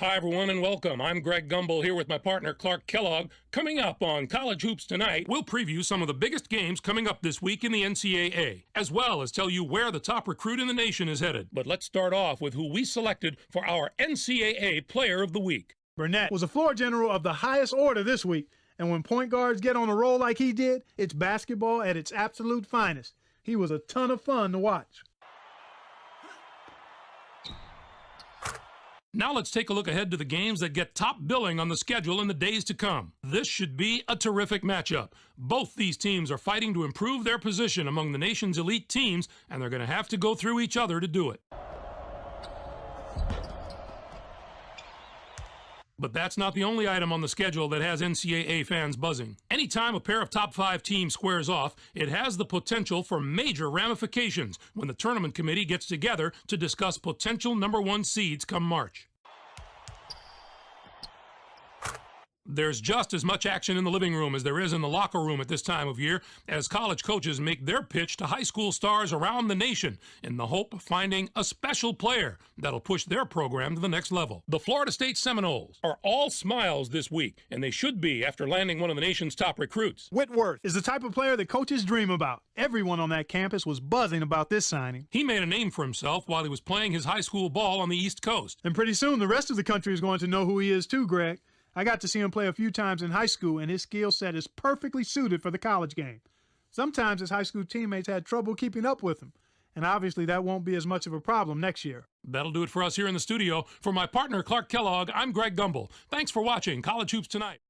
Hi, everyone, and welcome. I'm Greg Gumbel here with my partner, Clark Kellogg. Coming up on College Hoops Tonight, we'll preview some of the biggest games coming up this week in the NCAA, as well as tell you where the top recruit in the nation is headed. But let's start off with who we selected for our NCAA Player of the Week. Burnett was a floor general of the highest order this week, and when point guards get on a roll like he did, it's basketball at its absolute finest. He was a ton of fun to watch. Now let's take a look ahead to the games that get top billing on the schedule in the days to come. This should be a terrific matchup. Both these teams are fighting to improve their position among the nation's elite teams, and they're going to have to go through each other to do it. But that's not the only item on the schedule that has NCAA fans buzzing. Anytime a pair of top 5 teams squares off, it has the potential for major ramifications when the tournament committee gets together to discuss potential number 1 seeds come March. There's just as much action in the living room as there is in the locker room at this time of year as college coaches make their pitch to high school stars around the nation in the hope of finding a special player that'll push their program to the next level. The Florida State Seminoles are all smiles this week, and they should be after landing one of the nation's top recruits. Whitworth is the type of player that coaches dream about. Everyone on that campus was buzzing about this signing. He made a name for himself while he was playing his high school ball on the East Coast. And pretty soon the rest of the country is going to know who he is too, Greg. I got to see him play a few times in high school, and his skill set is perfectly suited for the college game. Sometimes his high school teammates had trouble keeping up with him, and obviously that won't be as much of a problem next year. That'll do it for us here in the studio. For my partner, Clark Kellogg, I'm Greg Gumbel. Thanks for watching College Hoops Tonight.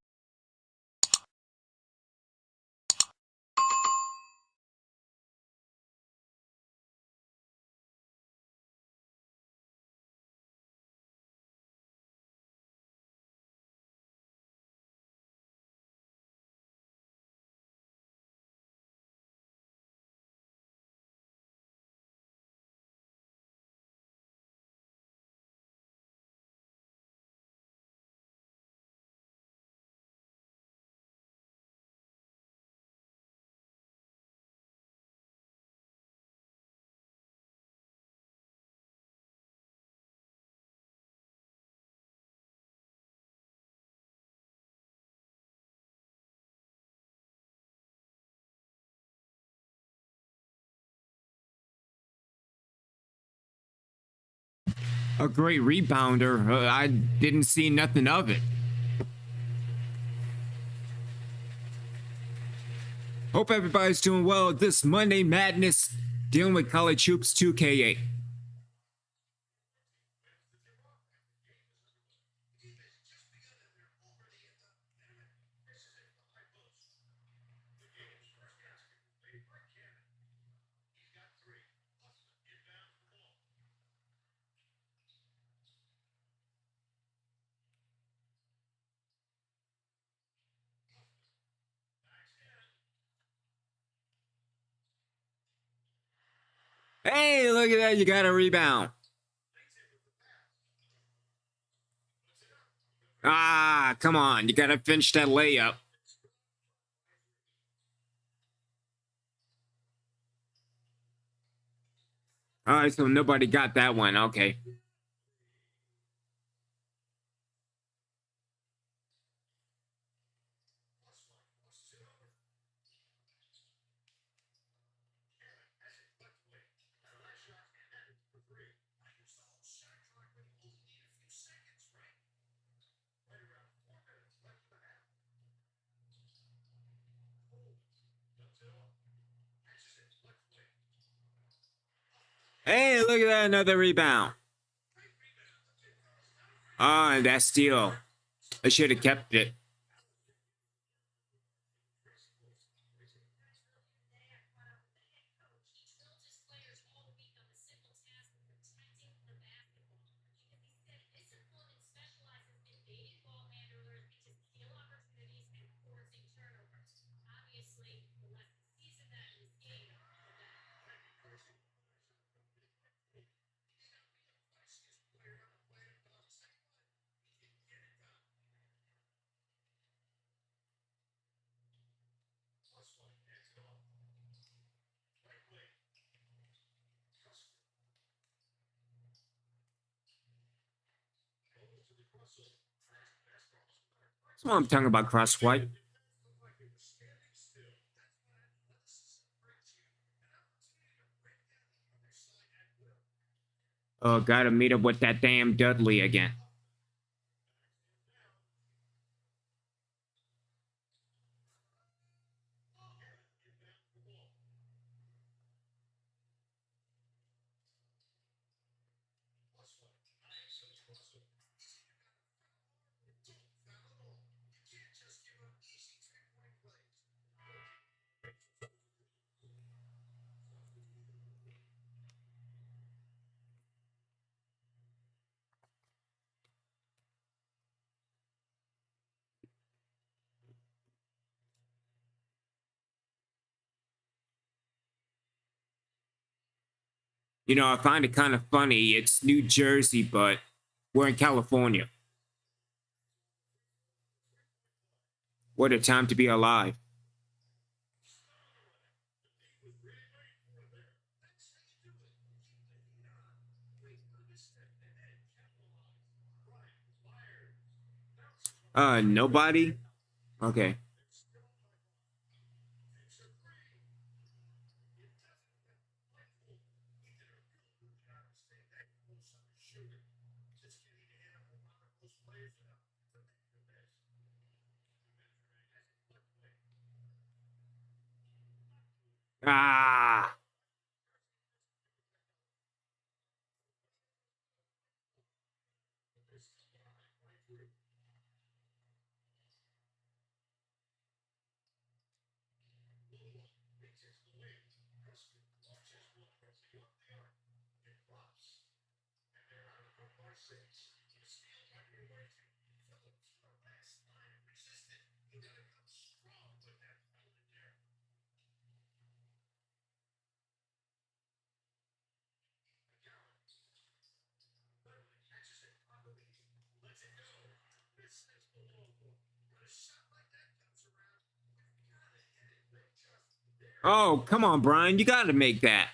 A great rebounder. I didn't see nothing of it. Hope everybody's doing well this Monday Madness, dealing with College Hoops 2K8. Hey, look at that. You got a rebound. Ah, come on. You got to finish that layup. All right, so nobody got that one. Okay. Hey, look at that. Another rebound. Oh, and that steal. I should have kept it. That's what I'm talking about, cross white. Oh, gotta meet up with that damn Dudley again. You know, I find it kind of funny. It's New Jersey, but we're in California. What a time to be alive. Nobody? Okay. Ah. Oh, come on, Brian. You gotta make that.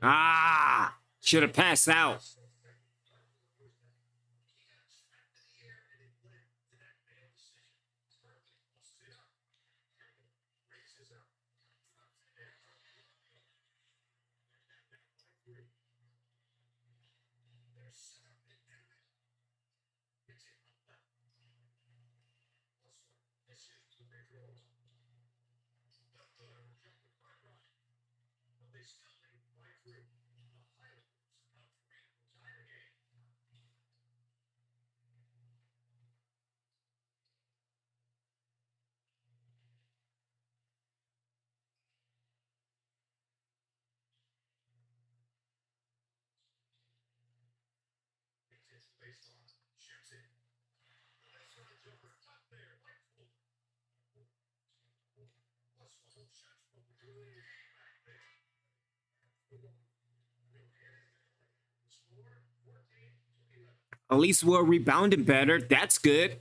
Ah. Should have passed out. At least we're rebounding better. That's good.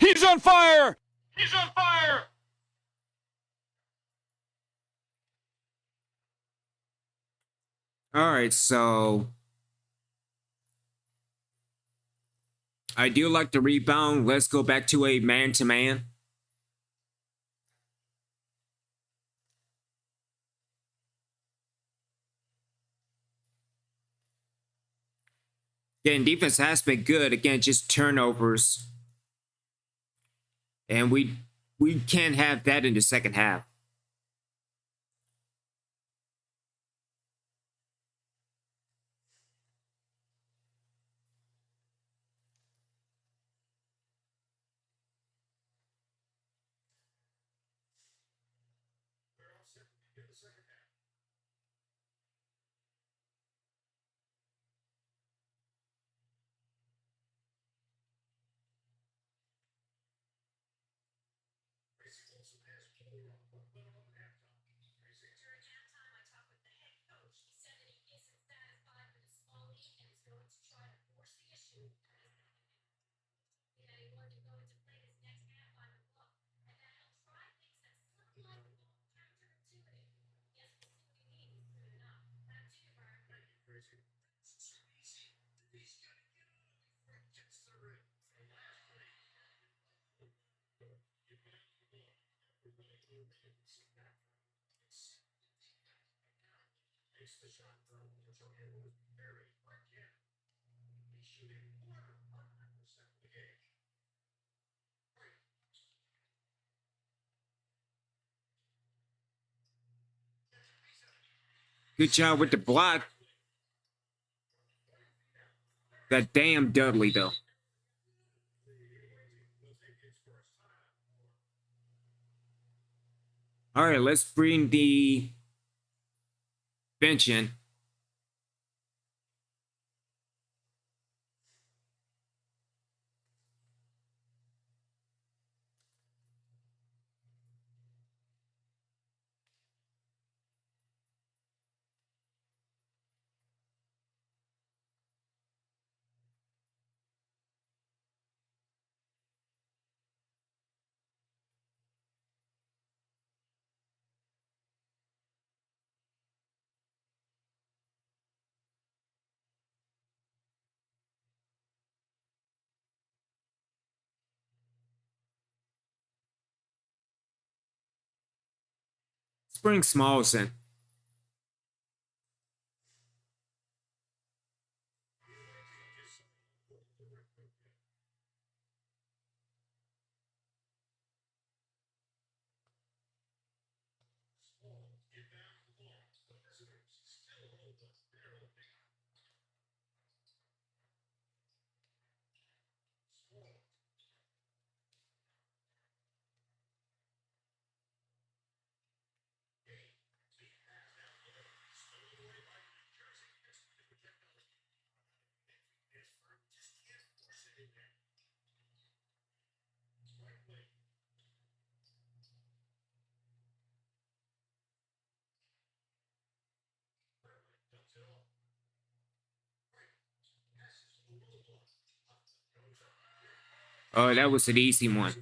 He's on fire! He's on fire! All right, so I do like the rebound. Let's go back to a man-to-man. Again, defense has been good. Again, just turnovers. And we can't have that in the second half. Good job with the block. That damn Dudley, though. All right, let's bring the bench in. Let's bring Smalls in. Oh, that was an easy one.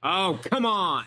Oh, come on.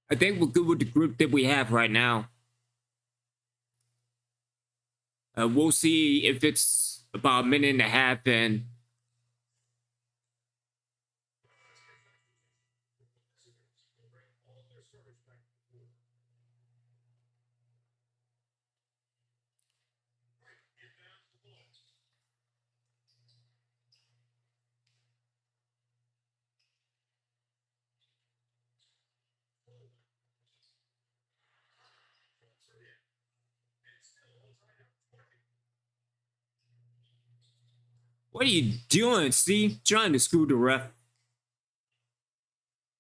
I think we're good with the group that we have right now. We'll see if it's about a minute and a half in. What are you doing, Steve? Trying to screw the ref.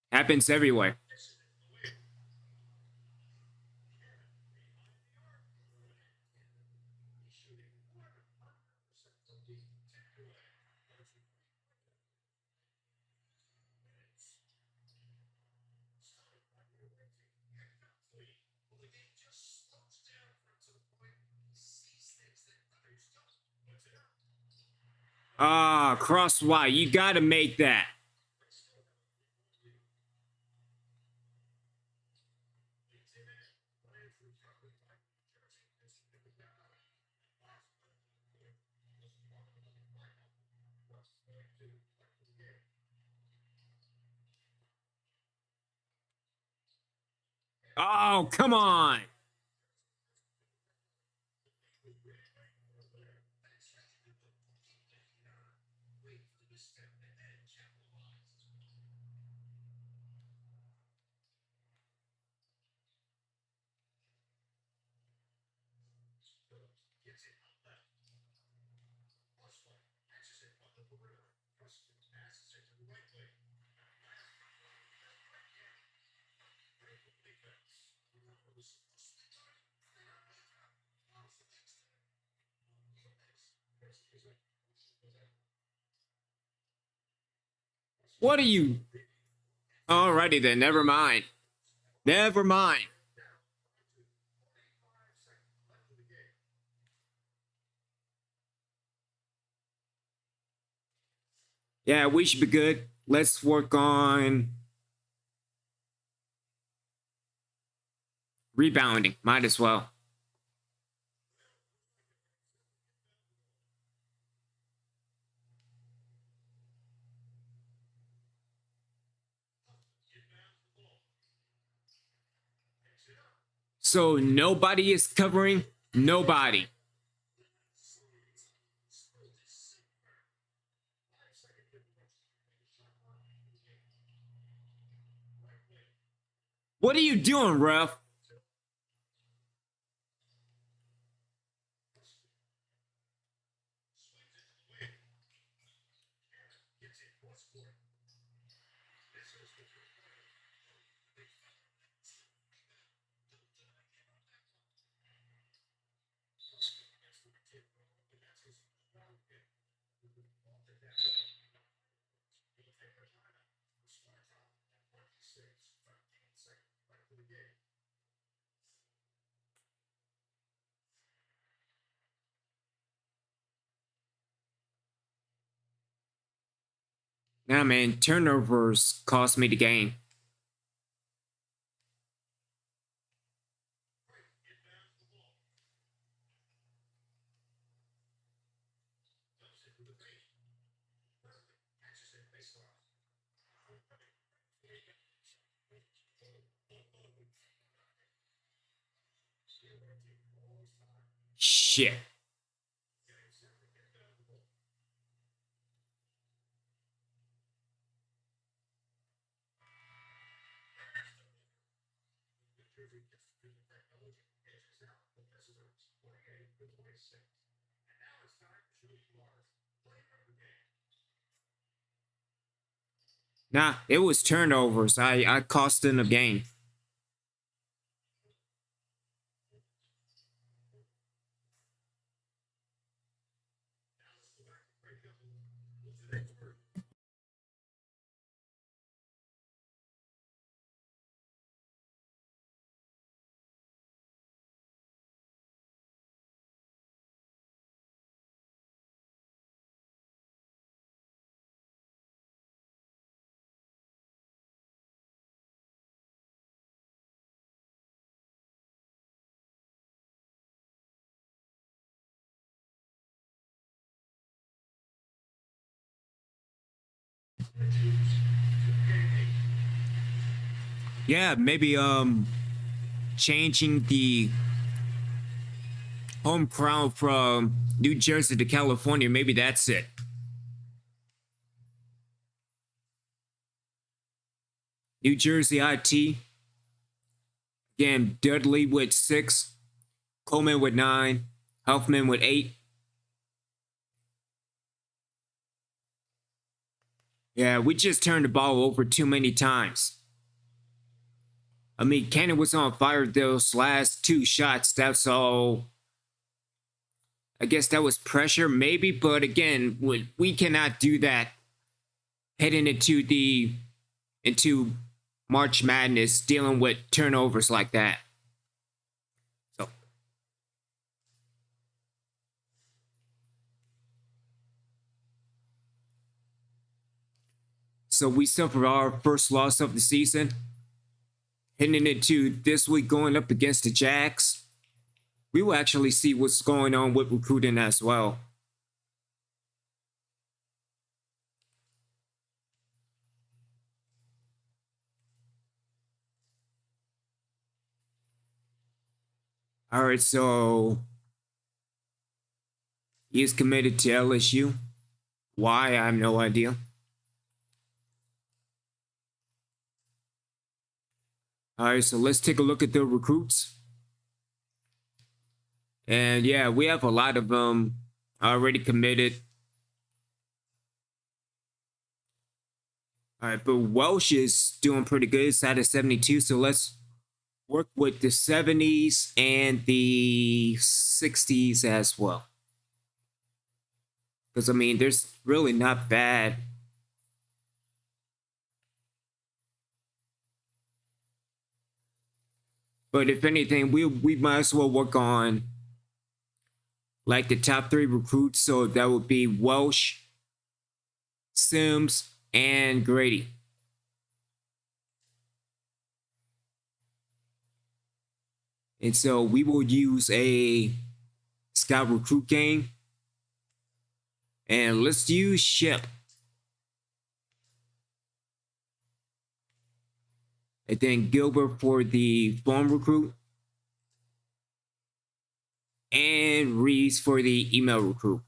Happens everywhere. Ah, cross Y. You gotta make that. Oh, come on. What are you? Alrighty then, never mind. Never mind. Yeah, we should be good. Let's work on rebounding. Might as well. So nobody is covering nobody. What are you doing, ref? Nah, man, turnovers cost me the game. Shit. Nah, it was turnovers. I cost them a game. Yeah, maybe changing the home crowd from New Jersey to California. Maybe that's it. New Jersey IT. Again, Dudley with 6, Coleman with 9, Huffman with 8. Yeah, we just turned the ball over too many times. I mean, Cannon was on fire those last 2 shots. That's all. I guess that was pressure, maybe. But again, we cannot do that heading into March Madness, dealing with turnovers like that. So we suffered our first loss of the season. Heading into this week, going up against the Jacks. We will actually see what's going on with recruiting as well. All right, so he is committed to LSU. Why? I have no idea. All right, so let's take a look at the recruits. And yeah, we have a lot of them already committed. All right, but Welsh is doing pretty good. It's at a 72, so let's work with the 70s and the 60s as well. Because, I mean, there's really not bad. But if anything, we might as well work on like the top 3 recruits. So that would be Welsh, Sims, and Grady. And so we will use a scout recruit game. And let's use Ship. And then Gilbert for the farm recruit. And Reese for the email recruit.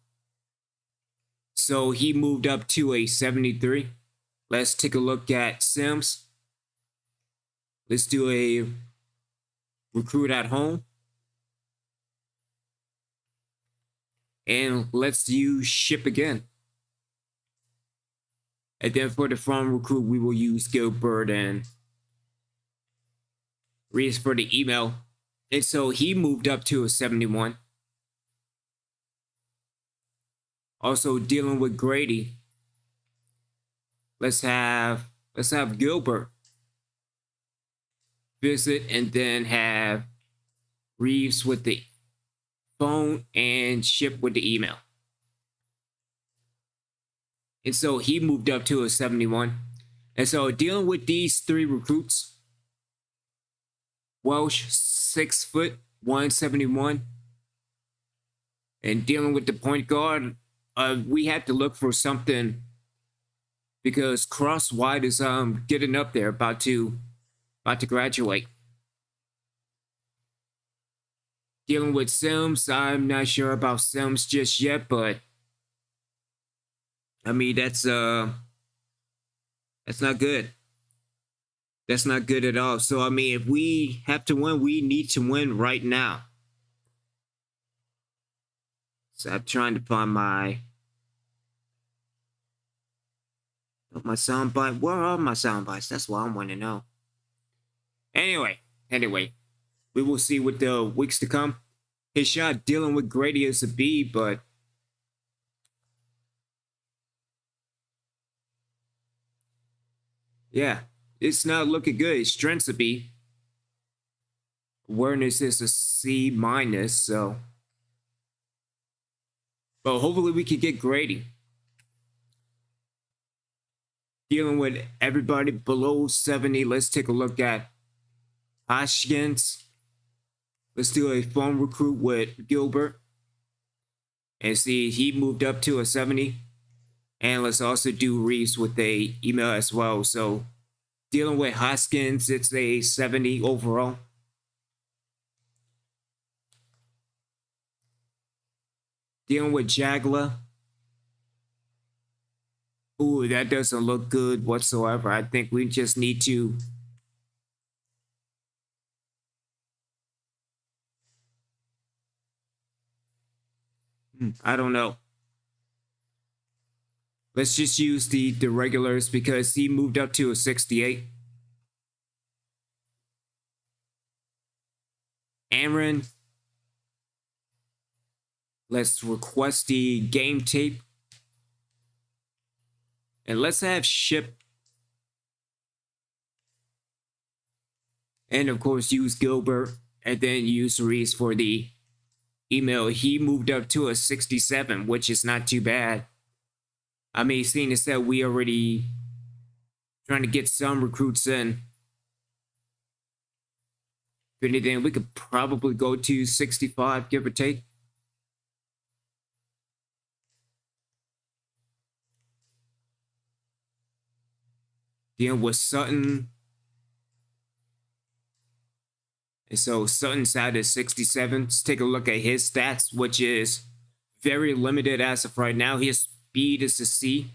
So he moved up to a 73. Let's take a look at Sims. Let's do a recruit at home. And let's use Ship again. And then for the farm recruit, we will use Gilbert and Reese for the email. And so he moved up to a 71. Also dealing with Grady. Let's have Gilbert visit and then have Reeves with the phone and Ship with the email. And so he moved up to a 71. And so dealing with these 3 recruits, Welsh, 6 foot, 171. And dealing with the point guard, we had to look for something because Cross White is getting up there, about to graduate. Dealing with Sims, I'm not sure about Sims just yet, but I mean that's not good. That's not good at all. So, I mean, if we have to win, we need to win right now. So I'm trying to find my soundbite. Where are my soundbites? That's what I want to know. Anyway, we will see what the weeks to come. His shot dealing with Grady is a B, but yeah, it's not looking good. His strength's a B. Awareness is a C minus, so. But hopefully we can get Grady. Dealing with everybody below 70. Let's take a look at Hoskins. Let's do a phone recruit with Gilbert. And see, he moved up to a 70. And let's also do Reeves with a email as well. So dealing with Hoskins, it's a 70 overall. Dealing with Jagla. Ooh, that doesn't look good whatsoever. I think we just need to I don't know. Let's just use the regulars because he moved up to a 68. Aaron. Let's request the game tape. And let's have Ship. And of course use Gilbert. And then use Reese for the email. He moved up to a 67, which is not too bad. I mean, seeing as that we already trying to get some recruits in. If anything, we could probably go to 65, give or take. Dealing with Sutton. And so Sutton's out at 67. Let's take a look at his stats, which is very limited as of right now. His speed is a C.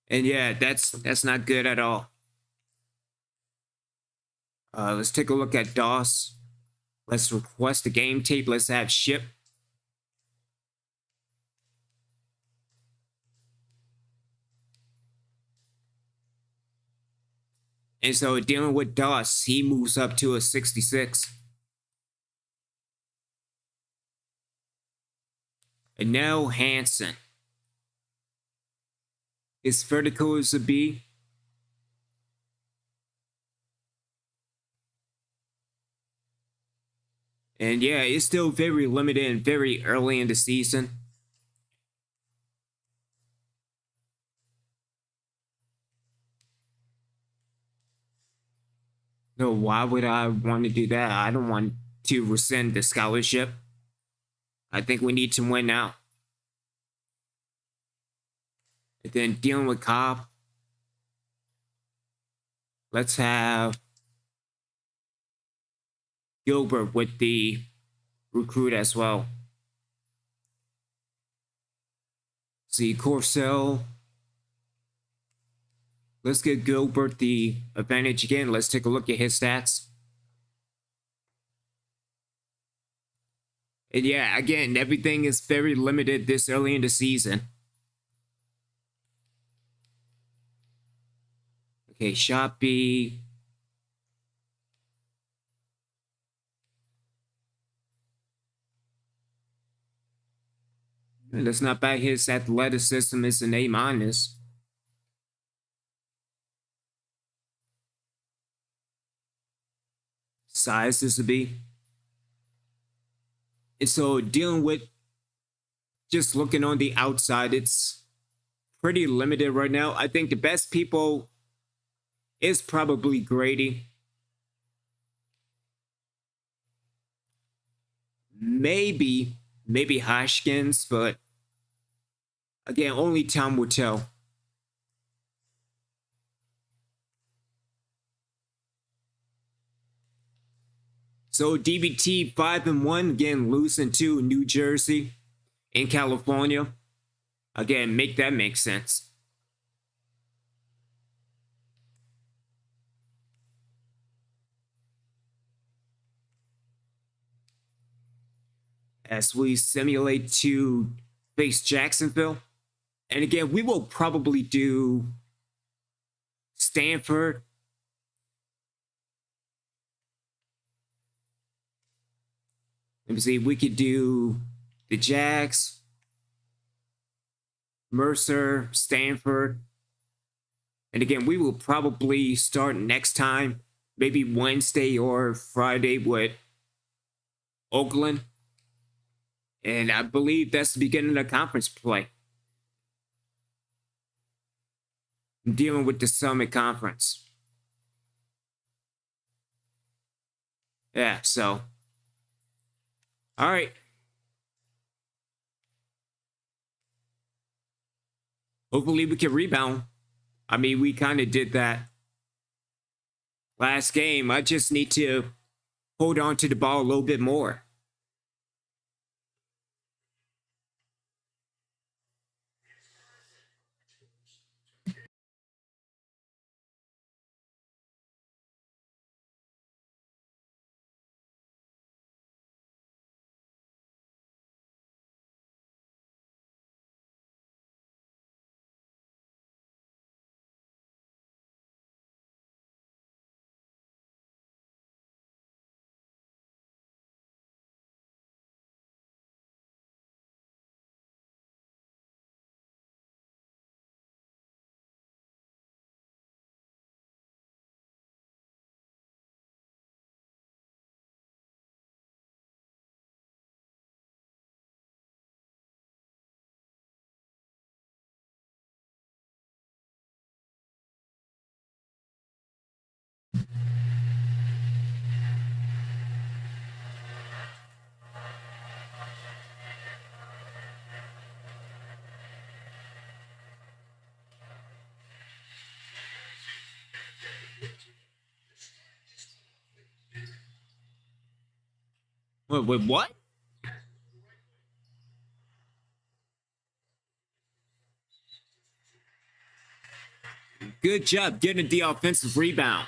And yeah, that's not good at all. Let's take a look at Doss. Let's request a game tape. Let's have Ship. And so dealing with Doss, he moves up to a 66. And now Hansen. His vertical is a B. And yeah, it's still very limited and very early in the season. No, why would I want to do that? I don't want to rescind the scholarship. I think we need to win now. And then dealing with Cobb. Let's have Gilbert with the recruit as well. See, Corcel. Let's give Gilbert the advantage again. Let's take a look at his stats. And yeah, again, everything is very limited this early in the season. Okay, shot B. Let's not back his athleticism is an A minus. Size is a B. And so dealing with just looking on the outside, it's pretty limited right now. I think the best people is probably Grady. Maybe Hoskins, but again, only time will tell. So DBT 5-1, again, losing to New Jersey in California. Again, make that make sense. as we simulate to face Jacksonville. And again, we will probably do Stanford. Let me see, we could do the Jags, Mercer, Stanford. And again, we will probably start next time, maybe Wednesday or Friday with Oakland. And I believe that's the beginning of conference play. I'm dealing with the Summit Conference. Yeah, so. All right. Hopefully we can rebound. I mean, we kind of did that last game. I just need to hold on to the ball a little bit more. Wait, what? Good job getting the offensive rebound.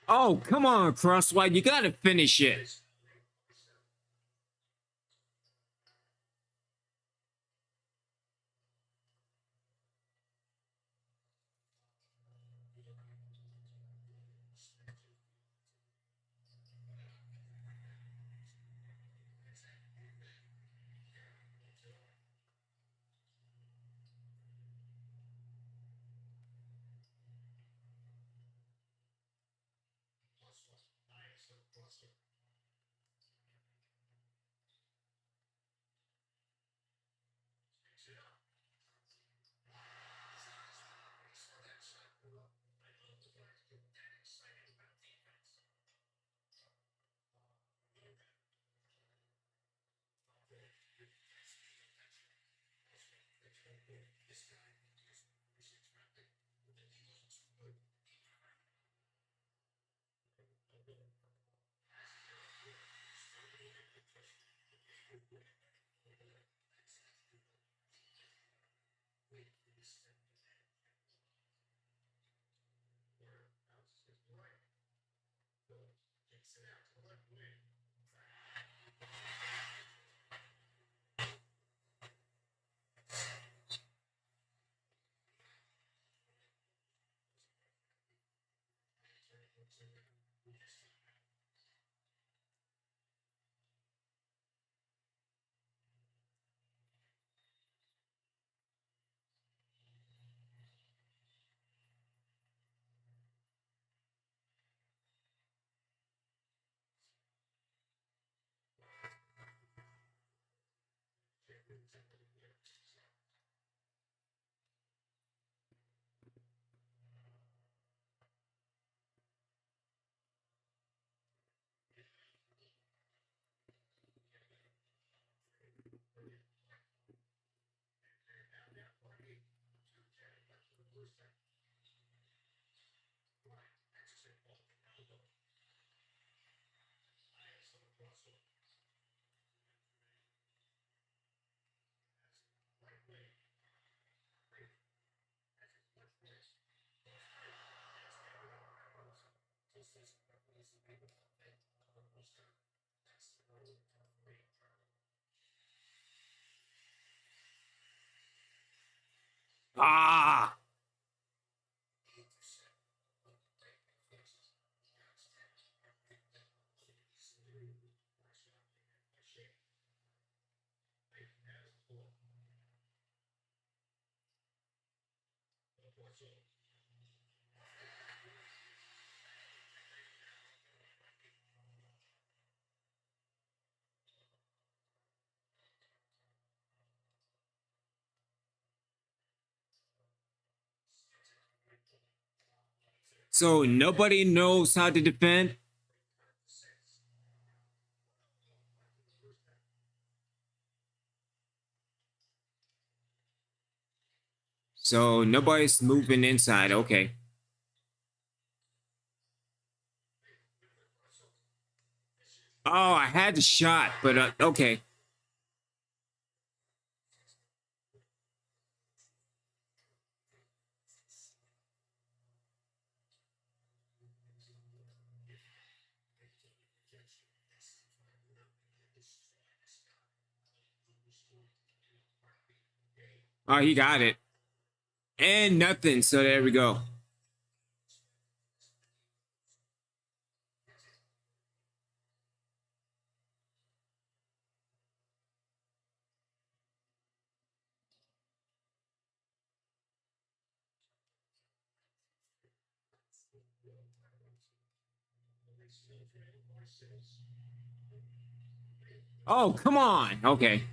Oh, come on, Crosswhite. You got to finish it. Ah! So nobody knows how to defend? So nobody's moving inside. Okay. Oh, I had the shot, but okay. Oh, he got it. And nothing. So there we go. Oh, come on. Okay.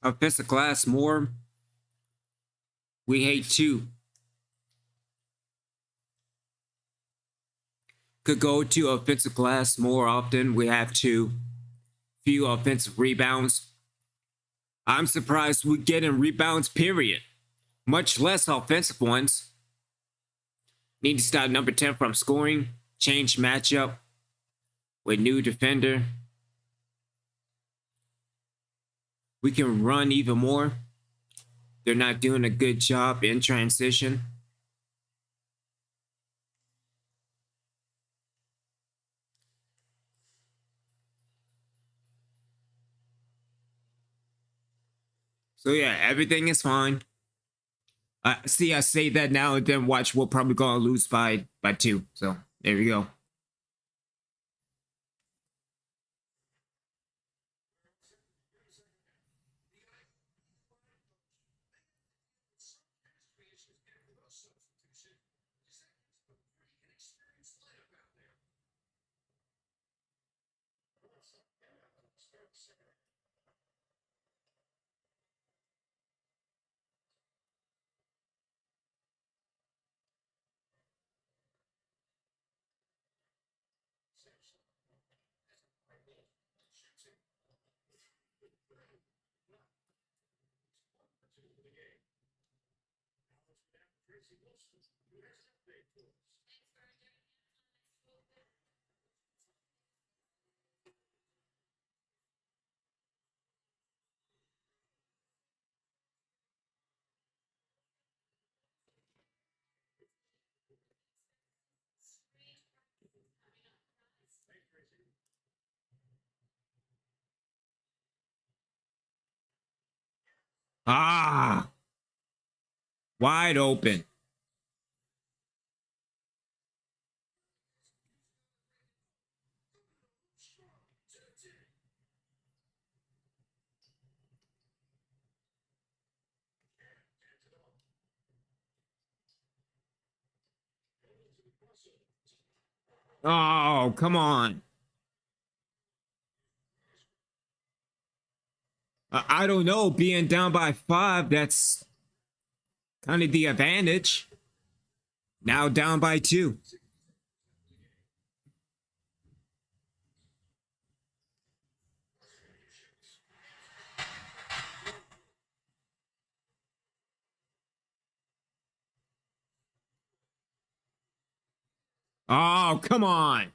Offensive glass more. We hate two. Could go to offensive glass more often. We have two. Few offensive rebounds. I'm surprised we get in rebounds, period. Much less offensive ones. Need to stop number 10 from scoring. Change matchup with new defender. We can run even more. They're not doing a good job in transition. So yeah, everything is fine. See, I say that now and then watch, we're probably gonna lose by two. So there we go. Ah, wide open. Oh, come on. I don't know. Being down by 5, that's kind of the advantage. Now down by 2. Oh, come on.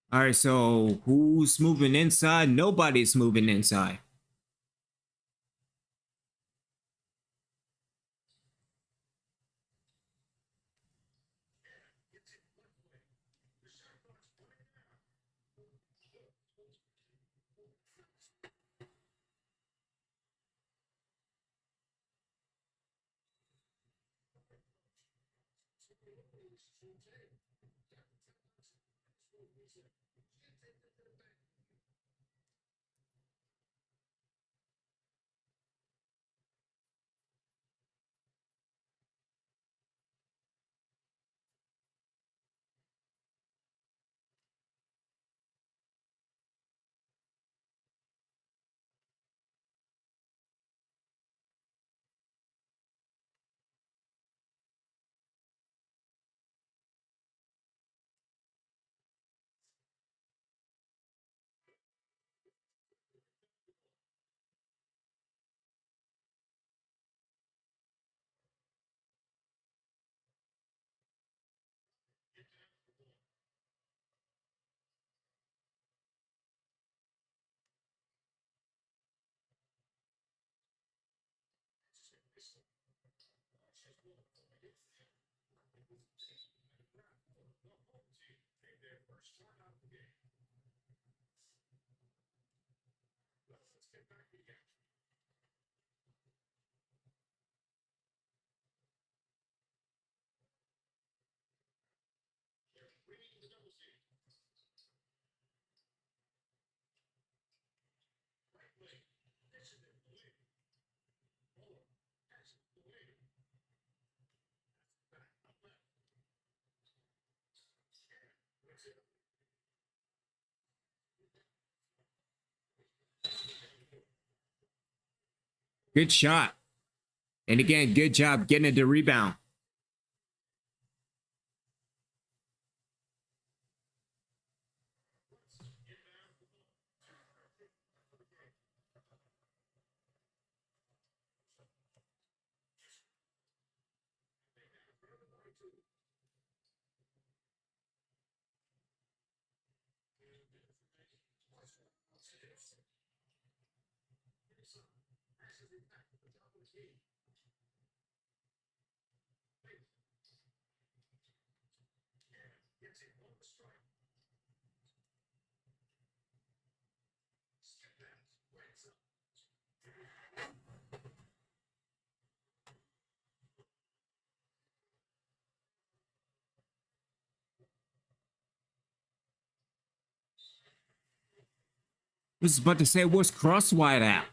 All right, so who's moving inside? Nobody's moving inside. Good shot. And again, good job getting the rebound. I was about to say, what's cross wide at?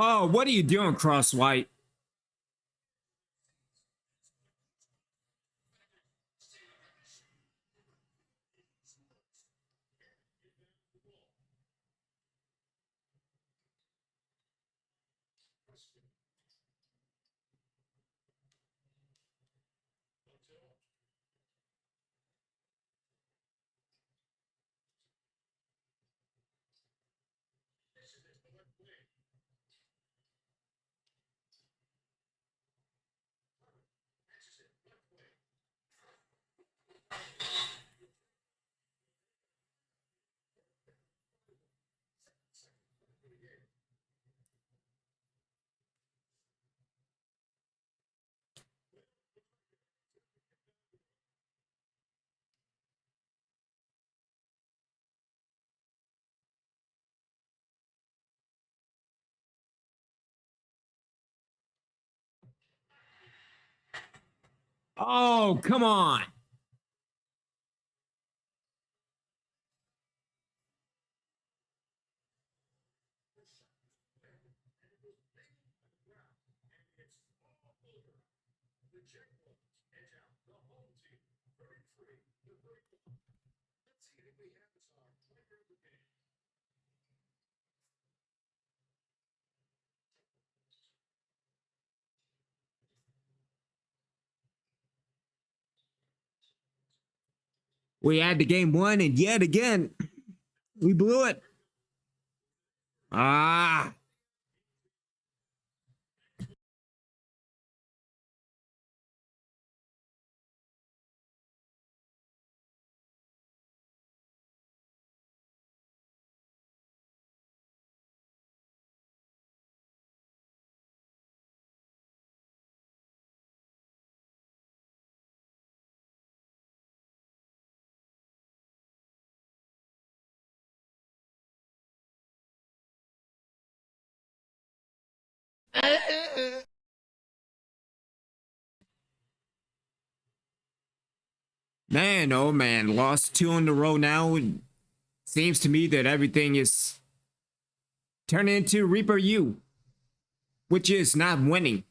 Oh, what are you doing, Cross White? Oh, come on. We had the game won, and yet again, we blew it. Ah. Man, oh man, lost 2 in a row now. It seems to me that everything is turning into Reaper U, which is not winning.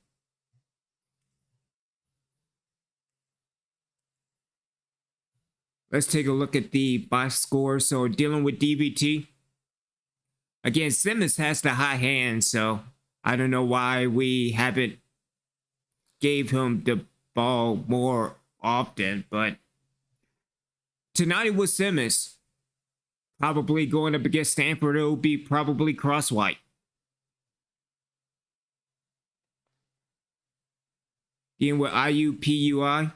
Let's take a look at the box score. So dealing with DVT. Again, Simmons has the high hand, so I don't know why we haven't gave him the ball more often, but tonight it was Simmons. Probably going up against Stanford, it will be probably Cross White. Dealing with IUPUI.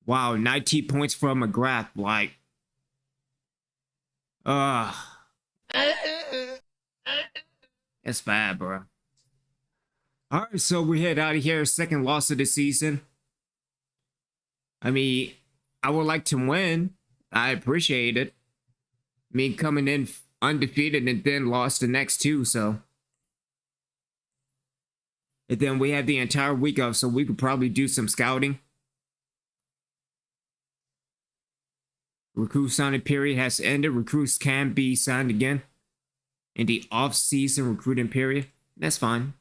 Wow, 19 points from McGrath. Like, it's bad, bro. All right, so we head out of here. Second loss of the season. I mean, I would like to win. I appreciate it. I mean, coming in undefeated and then lost the next 2, so. And then we have the entire week off, so we could probably do some scouting. Recruit signing period has ended. Recruits can be signed again in the off-season recruiting period. That's fine.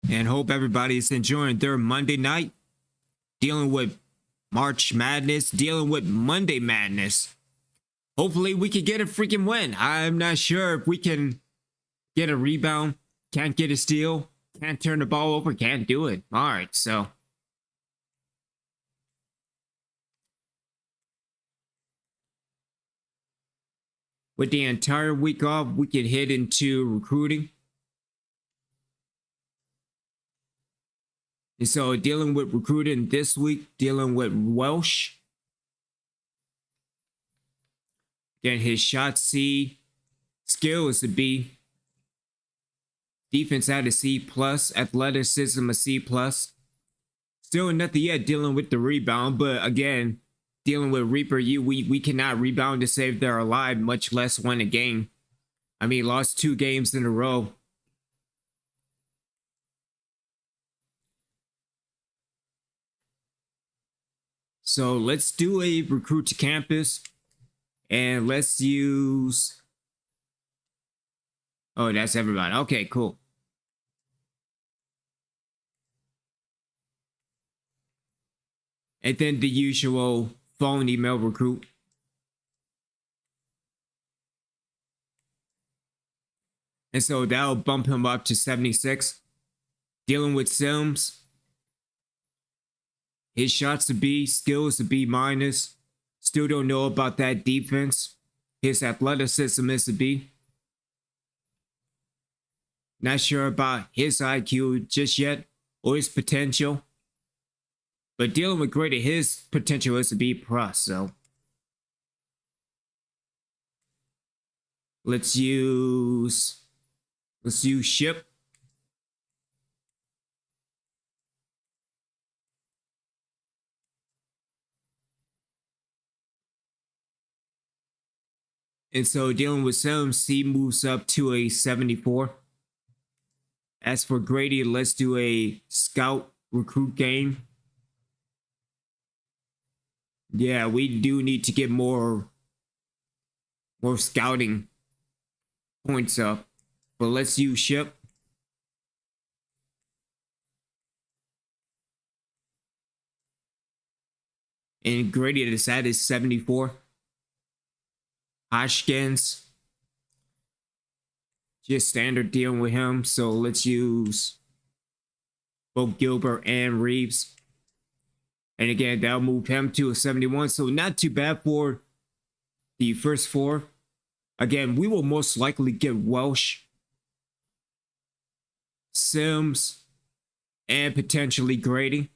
and hope everybody's enjoying their Monday night, dealing with March Madness, dealing with Monday Madness. Hopefully we can get a freaking win. I'm not sure if we can get a rebound, can't get a steal, can't turn the ball over, can't do it. All right, so with the entire week off, we can head into recruiting. And so dealing with recruiting this week, dealing with Welsh. Again, his shot C, skill is a B. Defense at a C+, athleticism a C+. Still nothing yet dealing with the rebound, but again, dealing with Reaper U, we cannot rebound to save their alive, much less win a game. I mean, lost 2 games in a row. So let's do a recruit to campus, and let's use, oh, that's everybody. Okay, cool. And then the usual phone, email, recruit. And so that'll bump him up to 76. Dealing with Sims. His shots a B, skills a B minus. Still don't know about that defense. His athleticism is a B. Not sure about his IQ just yet, or his potential. But dealing with Grady, his potential is a B+, so. Let's use ship. And so dealing with Sims, C moves up to a 74. As for Grady, let's do a scout recruit game. Yeah, we do need to get more scouting points up. But let's use ship. And Grady is at is 74. Hodgkins. Just standard dealing with him. So let's use both Gilbert and Reeves. And again, that'll move him to a 71. So not too bad for the first 4. Again, we will most likely get Welsh, Sims, and potentially Grady.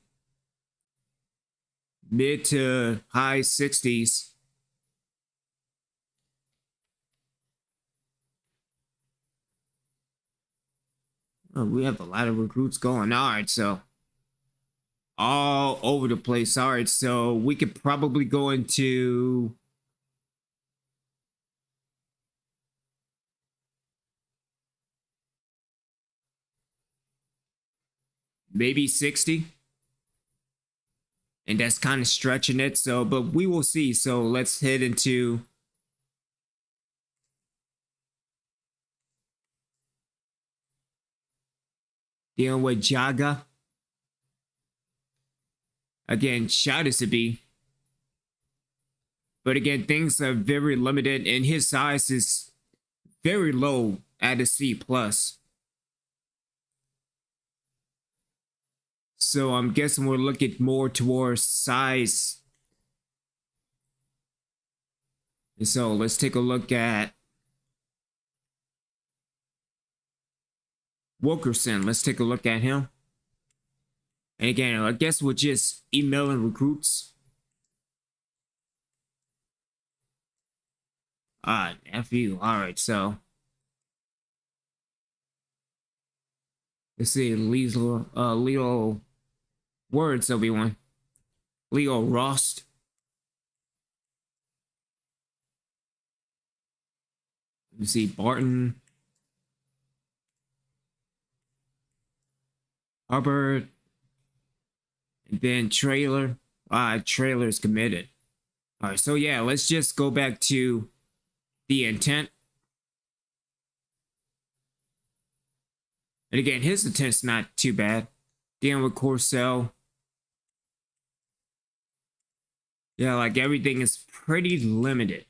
Mid to high 60s. Oh, we have a lot of recruits going. All right, so all over the place. All right, so we could probably go into maybe 60. And that's kind of stretching it. So, but we will see. So let's head into dealing with Jaga. Again, shot is a B. But again, things are very limited, and his size is very low at a C+. So I'm guessing we're looking more towards size. And so let's take a look at Wilkerson. Let's take a look at him. And again, I guess we're just emailing recruits. F you. All right, so let's see, Leo words, everyone. Leo Rost. You see Barton, Hubbard, and then Trailer. Trailer's committed. All right, so yeah, let's just go back to the intent. And again, his attempt's not too bad. Dealing with Corcel. Yeah, like everything is pretty limited.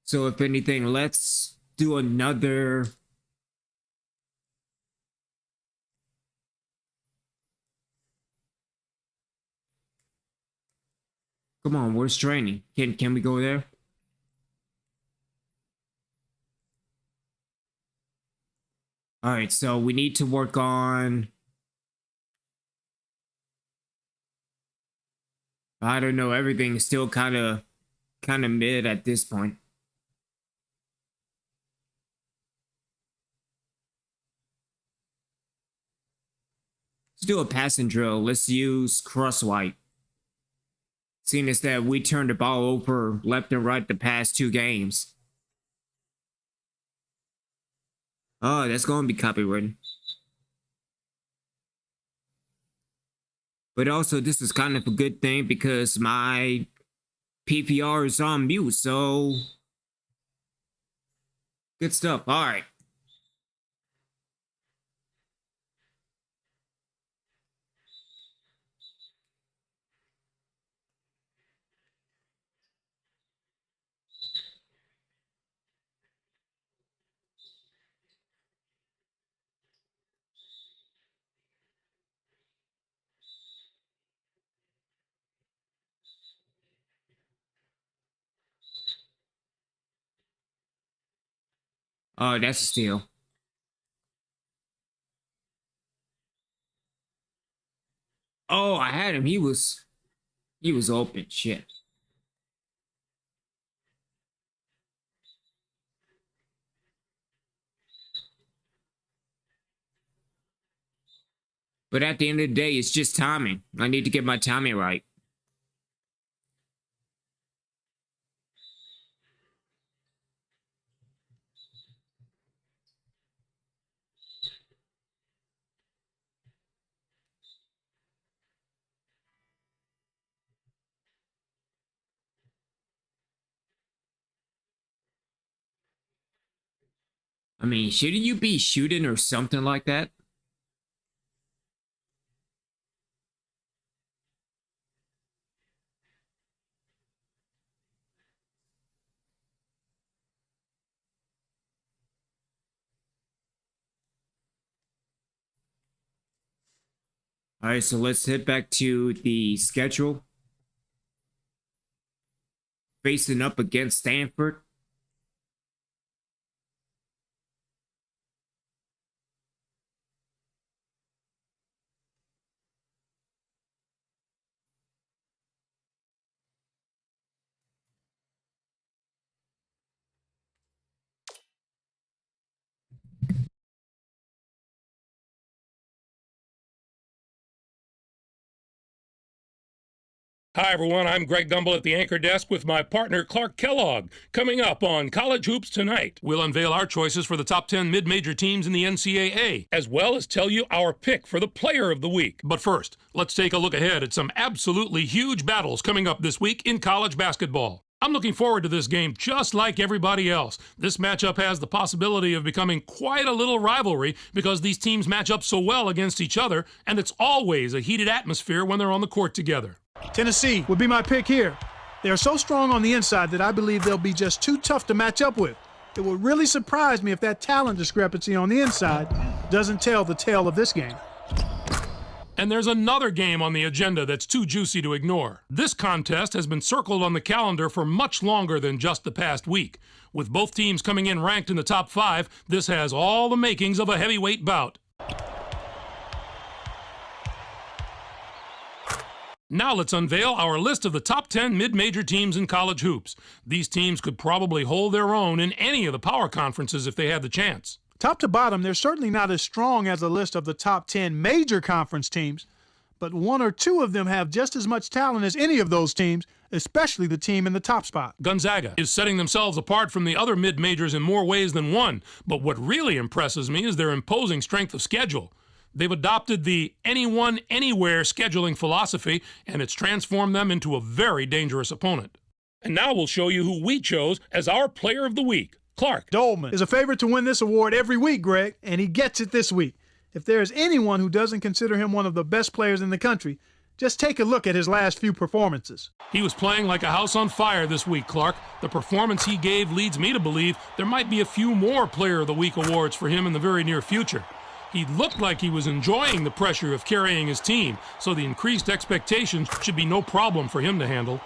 So if anything, let's do another. Come on, where's training? Can we go there? All right, so we need to work on. I don't know. Everything is still kind of mid at this point. Let's do a passing drill. Let's use cross-white. Seeing as that we turned the ball over left and right the past 2 games. Oh, that's going to be copywritten. But also, this is kind of a good thing because my PPR is on mute, so good stuff. All right. Oh, that's a steal. Oh, I had him. He was open. Shit. But at the end of the day, it's just timing. I need to get my timing right. I mean, shouldn't you be shooting or something like that? All right, so let's head back to the schedule. Facing up against Stanford. Hi, everyone. I'm Greg Gumbel at the anchor desk with my partner, Clark Kellogg. Coming up on College Hoops Tonight, we'll unveil our choices for the top 10 mid-major teams in the NCAA, as well as tell you our pick for the Player of the Week. But first, let's take a look ahead at some absolutely huge battles coming up this week in college basketball. I'm looking forward to this game just like everybody else. This matchup has the possibility of becoming quite a little rivalry because these teams match up so well against each other, and it's always a heated atmosphere when they're on the court together. Tennessee would be my pick here. They are so strong on the inside that I believe they'll be just too tough to match up with. It would really surprise me if that talent discrepancy on the inside doesn't tell the tale of this game. And there's another game on the agenda that's too juicy to ignore. This contest has been circled on the calendar for much longer than just the past week. With both teams coming in ranked in the top 5, this has all the makings of a heavyweight bout. Now let's unveil our list of the top 10 mid-major teams in college hoops. These teams could probably hold their own in any of the power conferences if they had the chance. Top to bottom, they're certainly not as strong as a list of the top 10 major conference teams, but 1 or 2 of them have just as much talent as any of those teams, especially the team in the top spot. Gonzaga is setting themselves apart from the other mid-majors in more ways than one, but what really impresses me is their imposing strength of schedule. They've adopted the anyone, anywhere scheduling philosophy, and it's transformed them into a very dangerous opponent. And now we'll show you who we chose as our Player of the Week. Clark. Dolman is a favorite to win this award every week, Greg, and he gets it this week. If there is anyone who doesn't consider him one of the best players in the country, just take a look at his last few performances. He was playing like a house on fire this week, Clark. The performance he gave leads me to believe there might be a few more Player of the Week awards for him in the very near future. He looked like he was enjoying the pressure of carrying his team, so the increased expectations should be no problem for him to handle.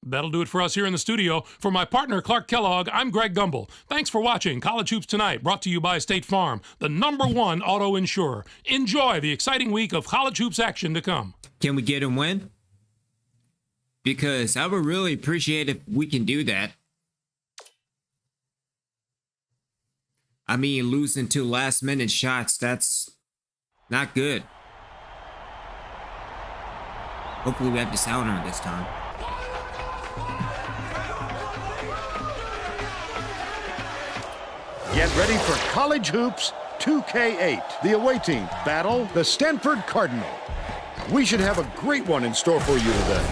That'll do it for us here in the studio. For my partner, Clark Kellogg, I'm Greg Gumbel. Thanks for watching College Hoops Tonight, brought to you by State Farm, the #1 auto insurer. Enjoy the exciting week of college hoops action to come. Can we get a win? Because I would really appreciate if we can do that. I mean, losing to last-minute shots, that's not good. Hopefully we have the sound on this time. Get ready for College Hoops 2K8. The away team battle the Stanford Cardinal. We should have a great one in store for you today.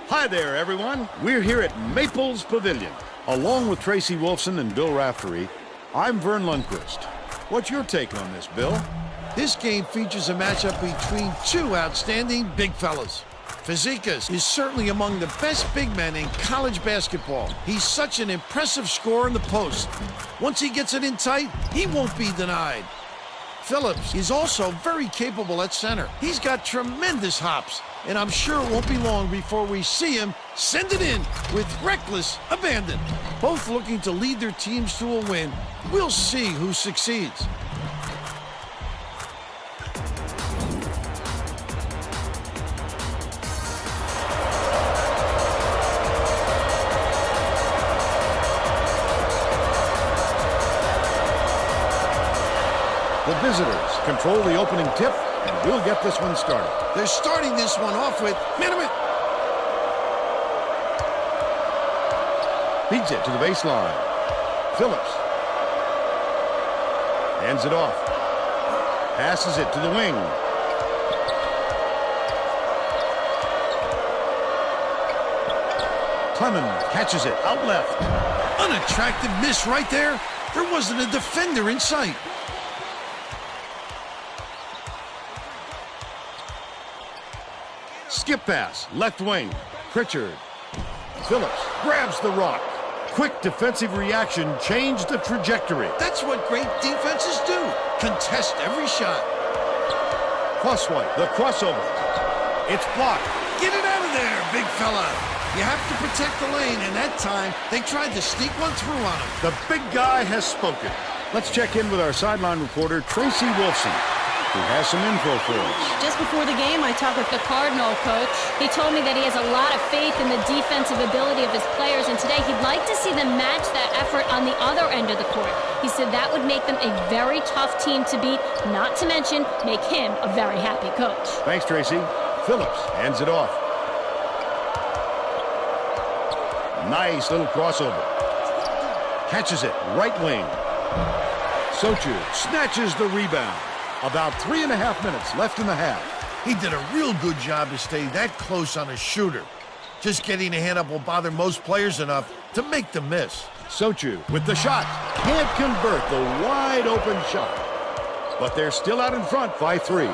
Hi there, everyone. We're here at Maples Pavilion. Along with Tracy Wolfson and Bill Raftery, I'm Vern Lundquist. What's your take on this, Bill? This game features a matchup between two outstanding big fellas. Fazekas is certainly among the best big men in college basketball. He's such an impressive scorer in the post. Once he gets it in tight, he won't be denied. Phillips is also very capable at center. He's got tremendous hops, and I'm sure it won't be long before we see him send it in with reckless abandon. Both looking to lead their teams to a win. We'll see who succeeds. The visitors control the opening tip, and we'll get this one started. They're starting this one off with minimum. Feeds it to the baseline. Phillips hands it off. Passes it to the wing. Clemens catches it out left. Unattractive miss right there. There wasn't a defender in sight. Skip pass, left wing. Pritchard. Phillips grabs the rock. Quick defensive reaction changed the trajectory. That's what great defenses do. Contest every shot. Crosswhite, the crossover. It's blocked. Get it out of there, big fella. You have to protect the lane, and that time, they tried to sneak one through on him. The big guy has spoken. Let's check in with our sideline reporter, Tracy Wolfson, who has some info for us. Just before the game, I talked with the Cardinal coach. He told me that he has a lot of faith in the defensive ability of his players, and today he'd like to see them match that effort on the other end of the court. He said that would make them a very tough team to beat, not to mention make him a very happy coach. Thanks, Tracy. Phillips hands it off. Nice little crossover. Catches it, right wing. Sochu snatches the rebound. About 3.5 minutes left in the half. He did a real good job to stay that close on a shooter. Just getting a hand up will bother most players enough to make them miss. Sochu with the shot. Can't convert the wide open shot. But they're still out in front by 3.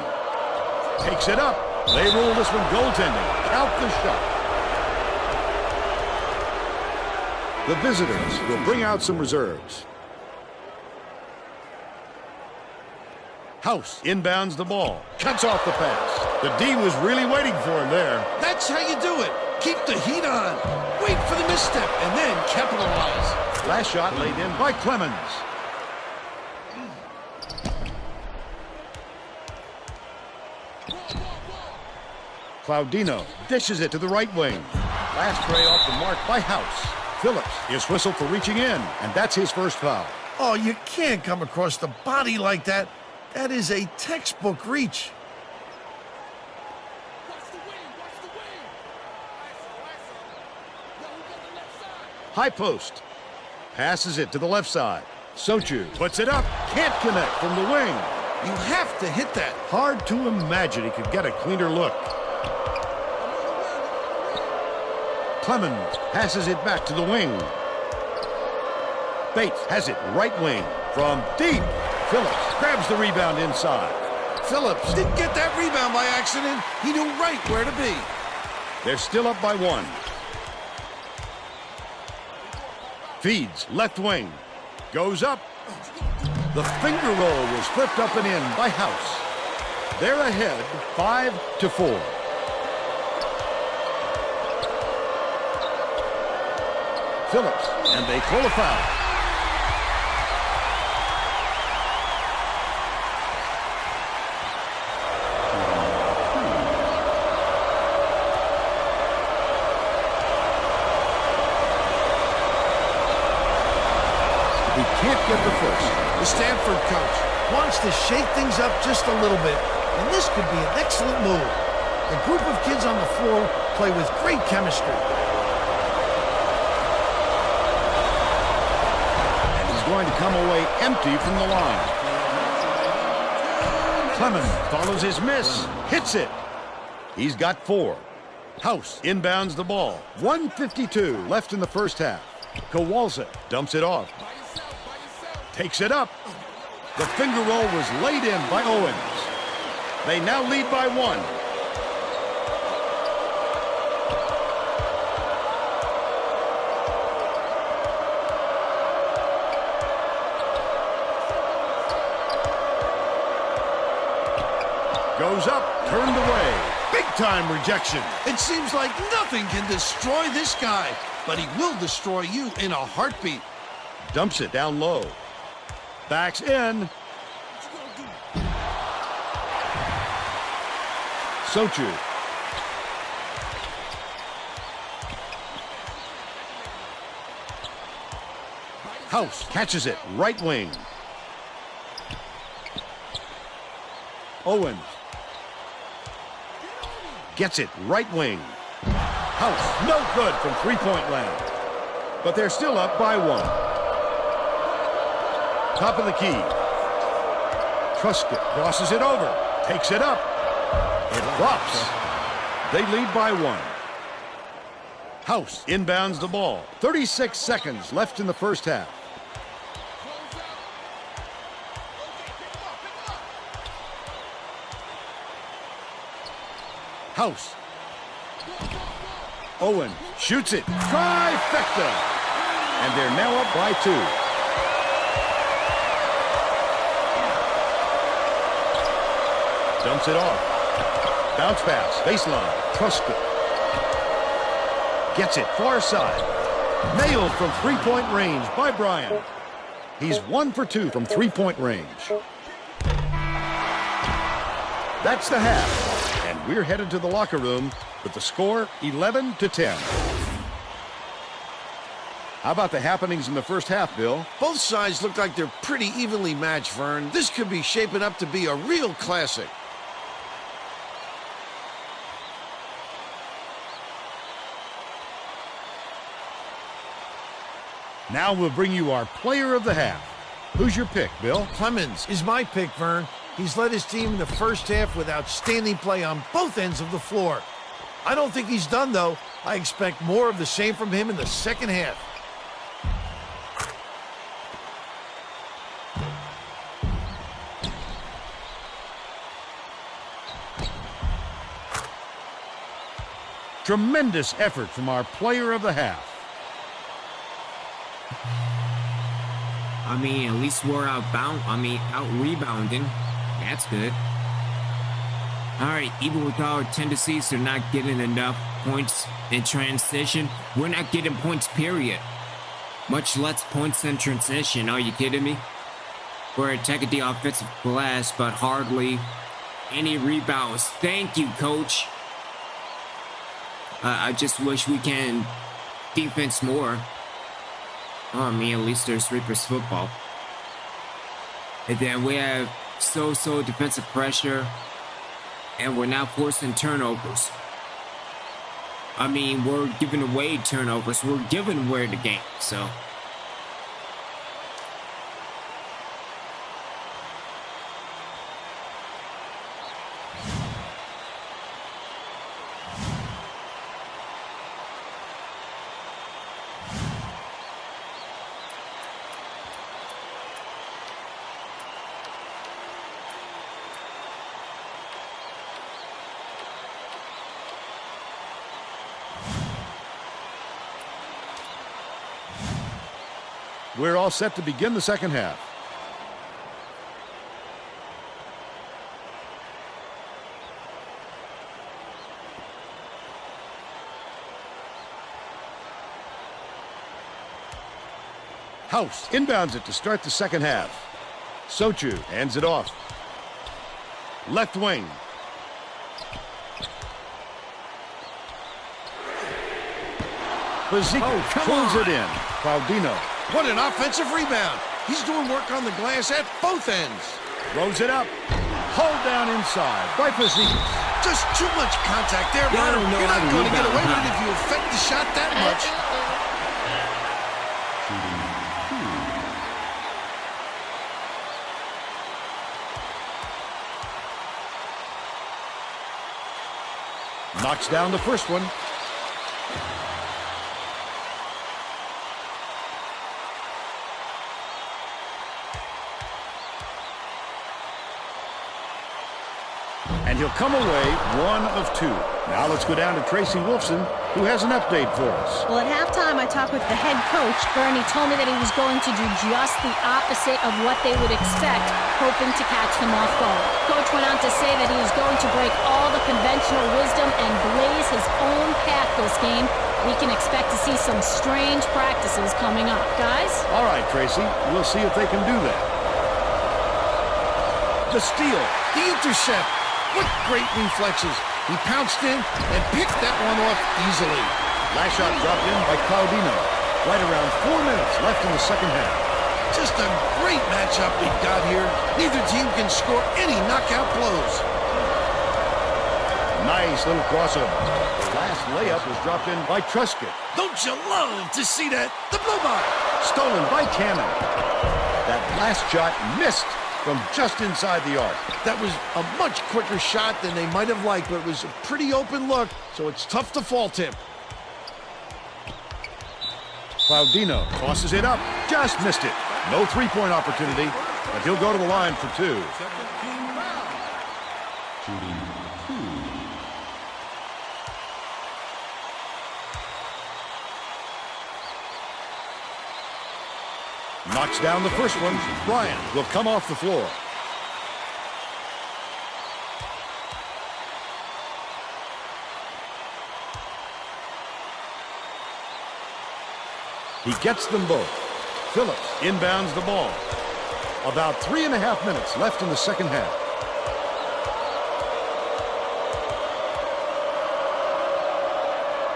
Takes it up. They rule this one goaltending. Count the shot. The visitors will bring out some reserves. House inbounds the ball. Cuts off the pass. The D was really waiting for him there. That's how you do it. Keep the heat on. Wait for the misstep and then capitalize. Last shot laid in by Clemens. Claudino dishes it to the right wing. Last tray off the mark by House. Phillips is whistled for reaching in, and that's his first foul. Oh, you can't come across the body like that. That is a textbook reach. High post. Passes it to the left side. Sochu puts it up. Can't connect from the wing. You have to hit that. Hard to imagine he could get a cleaner look. Clemens passes it back to the wing. Bates has it right wing. From deep, Phillips grabs the rebound inside. Phillips didn't get that rebound by accident. He knew right where to be. They're still up by 1. Feeds left wing. Goes up. The finger roll was flipped up and in by House. They're ahead 5-4. Phillips, and they call a foul. He can't get the first. The Stanford coach wants to shake things up just a little bit, and this could be an excellent move. The group of kids on the floor play with great chemistry. And he's going to come away empty from the line. Clemens follows his miss, hits it. He's got 4. House inbounds the ball. 1:52 left in the first half. Kowalczyk dumps it off. Takes it up. The finger roll was laid in by Owens. They now lead by 1. Goes up, turned away. Big time rejection. It seems like nothing can destroy this guy, but he will destroy you in a heartbeat. Dumps it down low. Backs in. Sochu. House catches it, right wing. Owens. Gets it, right wing. House, no good from three-point land. But they're still up by 1. Top of the key. Truscott crosses it over. Takes it up. It drops. They lead by 1. House inbounds the ball. 36 seconds left in the first half. House. Owen shoots it. Trifecta. And they're now up by 2. Dumps it off. Bounce pass. Baseline. Truscott. Gets it far side. Nailed from three-point range by Bryan. He's 1 for 2 from three-point range. That's the half. And we're headed to the locker room with the score 11-10. How about the happenings in the first half, Bill? Both sides look like they're pretty evenly matched, Vern. This could be shaping up to be a real classic. Now we'll bring you our player of the half. Who's your pick, Bill? Clemens is my pick, Vern. He's led his team in the first half with outstanding play on both ends of the floor. I don't think he's done, though. I expect more of the same from him in the second half. Tremendous effort from our player of the half. I mean, at least we're out rebounding. That's good. All right, even with our tendencies to not getting enough points in transition, we're not getting points, period. Much less points in transition. Are you kidding me? We're attacking the offensive glass, but hardly any rebounds. Thank you, coach. I just wish we can defense more. Oh, I mean, at least there's Reapers football. And then we have so-so defensive pressure, and we're now forcing turnovers. I mean, we're giving away turnovers. We're giving away the game, so. We're all set to begin the second half. House inbounds it to start the second half. Sochu hands it off. Left wing. Bazika pulls it in. Claudino What an offensive rebound. He's doing work on the glass at both ends. throws it up. Hold down inside by Bazika. Just too much contact there, Yeah, I Verner. don't know You're how not to going to get rebound, away with huh? it if you affect the shot that much. Knocks down the first one. And he'll come away 1 of 2. Now let's go down to Tracy Wolfson, who has an update for us. Well, at halftime, I talked with the head coach. Bernie told me that he was going to do just the opposite of what they would expect, hoping to catch them off guard. Coach went on to say that he was going to break all the conventional wisdom and blaze his own path this game. We can expect to see some strange practices coming up. Guys? All right, Tracy, we'll see if they can do that. The steal. The intercept. What great reflexes. He pounced in and picked that one off easily. Last shot dropped in by Claudino. Right around 4 minutes left in the second half. Just a great matchup we got here. Neither team can score any knockout blows. Nice little crossover. The last layup was dropped in by Truscott. Don't you love to see that? The blue bar. Stolen by Cannon. That last shot missed from just inside the arc. That was a much quicker shot than they might have liked, but it was a pretty open look, so it's tough to fault him. Claudino tosses it up. Just missed it. No three-point opportunity, but he'll go to the line for 2. Knocks down the first one. Bryant will come off the floor. He gets them both. Phillips inbounds the ball. About 3.5 minutes left in the second half.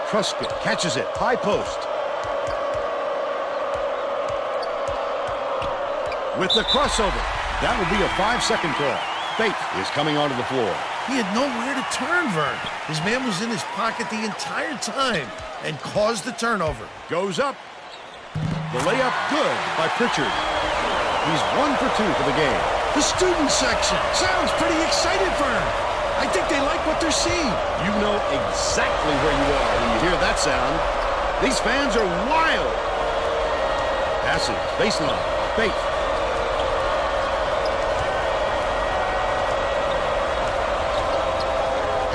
Truscott catches it. High post. With the crossover. That will be a 5-second call. Bate is coming onto the floor. He had nowhere to turn, Vern. His man was in his pocket the entire time and caused the turnover. Goes up. The layup good by Pritchard. He's 1 for 2 for the game. The student section sounds pretty excited, Vern. I think they like what they're seeing. You know exactly where you are when you hear that sound. These fans are wild. Passes. Baseline. Bate.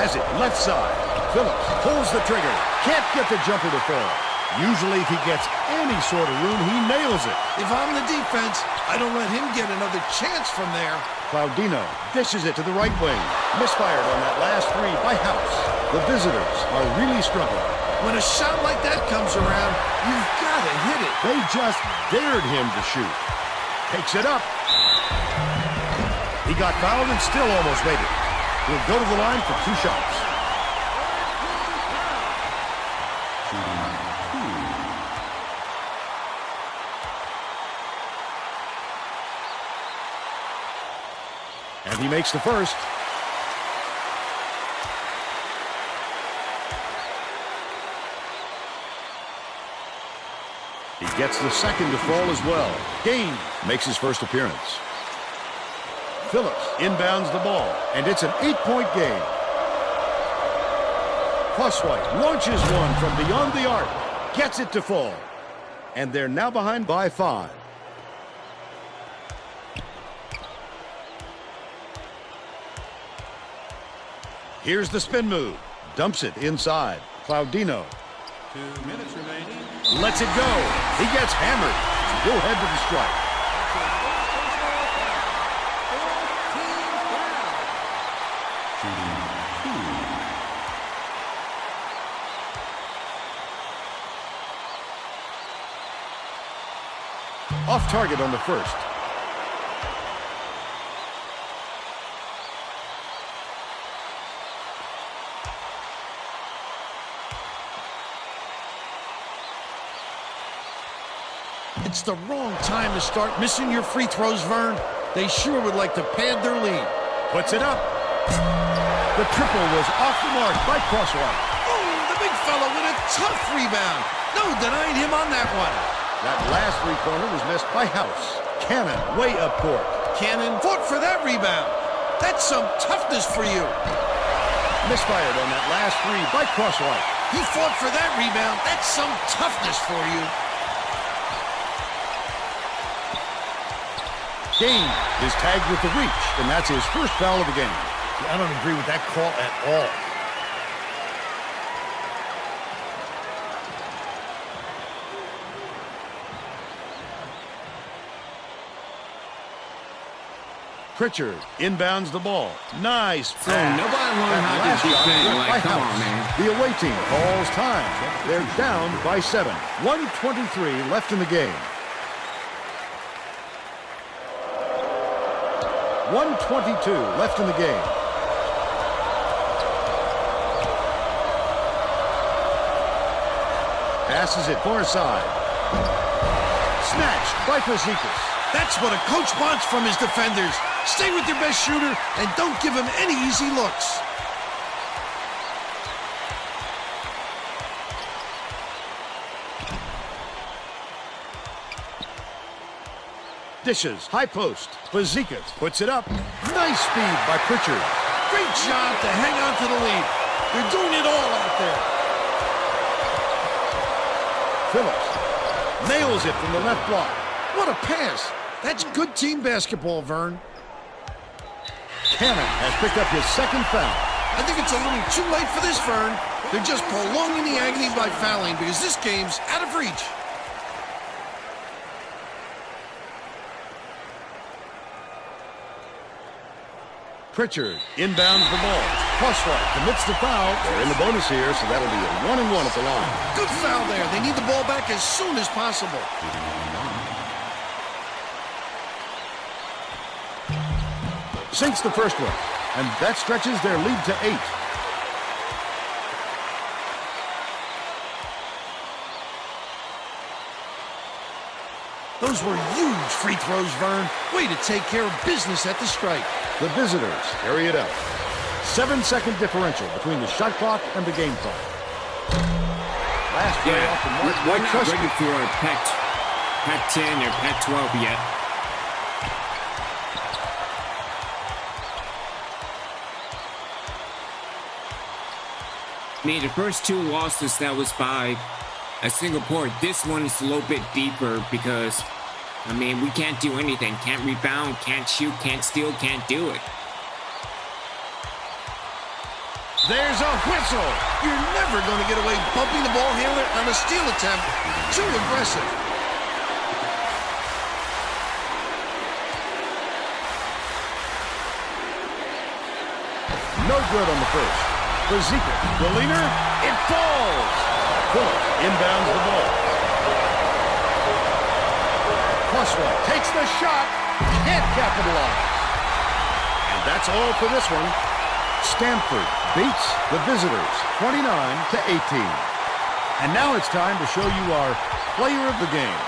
Has it left side. Phillips pulls the trigger. Can't get the jumper to fall. Usually if he gets any sort of room, he nails it. If I'm the defense, I don't let him get another chance from there. Claudino dishes it to the right wing. Misfired on that last 3 by House. The visitors are really struggling. When a shot like that comes around, you've got to hit it. They just dared him to shoot. Takes it up. He got fouled and still almost made it. He'll go to the line for 2 shots. And he makes the first. He gets the second to fall as well. Gaines makes his first appearance. Phillips inbounds the ball, and it's an 8-point game. Crosswhite launches one from beyond the arc, gets it to fall, and they're now behind by 5. Here's the spin move. Dumps it inside. Claudino. 2 minutes remaining. Lets it go. He gets hammered. He'll head to the strike. Off target on the first. It's the wrong time to start missing your free throws, Vern. They sure would like to pad their lead. Puts it up. The triple was off the mark by Crosswhite. Oh, the big fella with a tough rebound. No denying him on that one. That last three-pointer was missed by House. Cannon way up court. Cannon fought for that rebound. That's some toughness for you. Misfired on that last three by Crosswhite. He fought for that rebound. That's some toughness for you. Game is tagged with the reach, and that's his first foul of the game. I don't agree with that call at all. Pritchard inbounds the ball. Nice pass. Nobody learned how to defend. Like, come on, man. The away team calls time. They're down by 7. 1:23 left in the game. 1:22 left in the game. Passes it far side. Snatched by Fazekas. That's what a coach wants from his defenders. Stay with your best shooter and don't give him any easy looks. Dishes, high post. Fazekas puts it up. Nice speed by Pritchard. Great job to hang on to the lead. They're doing it all out there. Phillips nails it from the left block. What a pass. That's good team basketball, Vern. Cannon has picked up his second foul. I think it's a little too late for this, Vern. They're just prolonging the agony by fouling because this game's out of reach. Pritchard inbounds the ball. Crosswhite commits the foul. They're in the bonus here, so that'll be a 1-and-1 at the line. Good foul there. They need the ball back as soon as possible. Sinks the first one, and that stretches their lead to 8. Those were huge free throws, Vern. Way to take care of business at the strike. The visitors carry it out. 7-second differential between the shot clock and the game clock. Last play off the mark by We're not Trusky. ready for Pac-10 or Pac-12 yet. I mean, the first two losses, that was by a single point. This one is a little bit deeper because, I mean, we can't do anything. Can't rebound, can't shoot, can't steal, can't do it. There's a whistle. You're never going to get away bumping the ball handler on a steal attempt. Too aggressive. No good on the first. Fazekas, the leaner, it falls. Phillips inbounds the ball. Crosswhite takes the shot, can't capitalize. And that's all for this one. Stanford beats the visitors 29-18. And now it's time to show you our player of the game.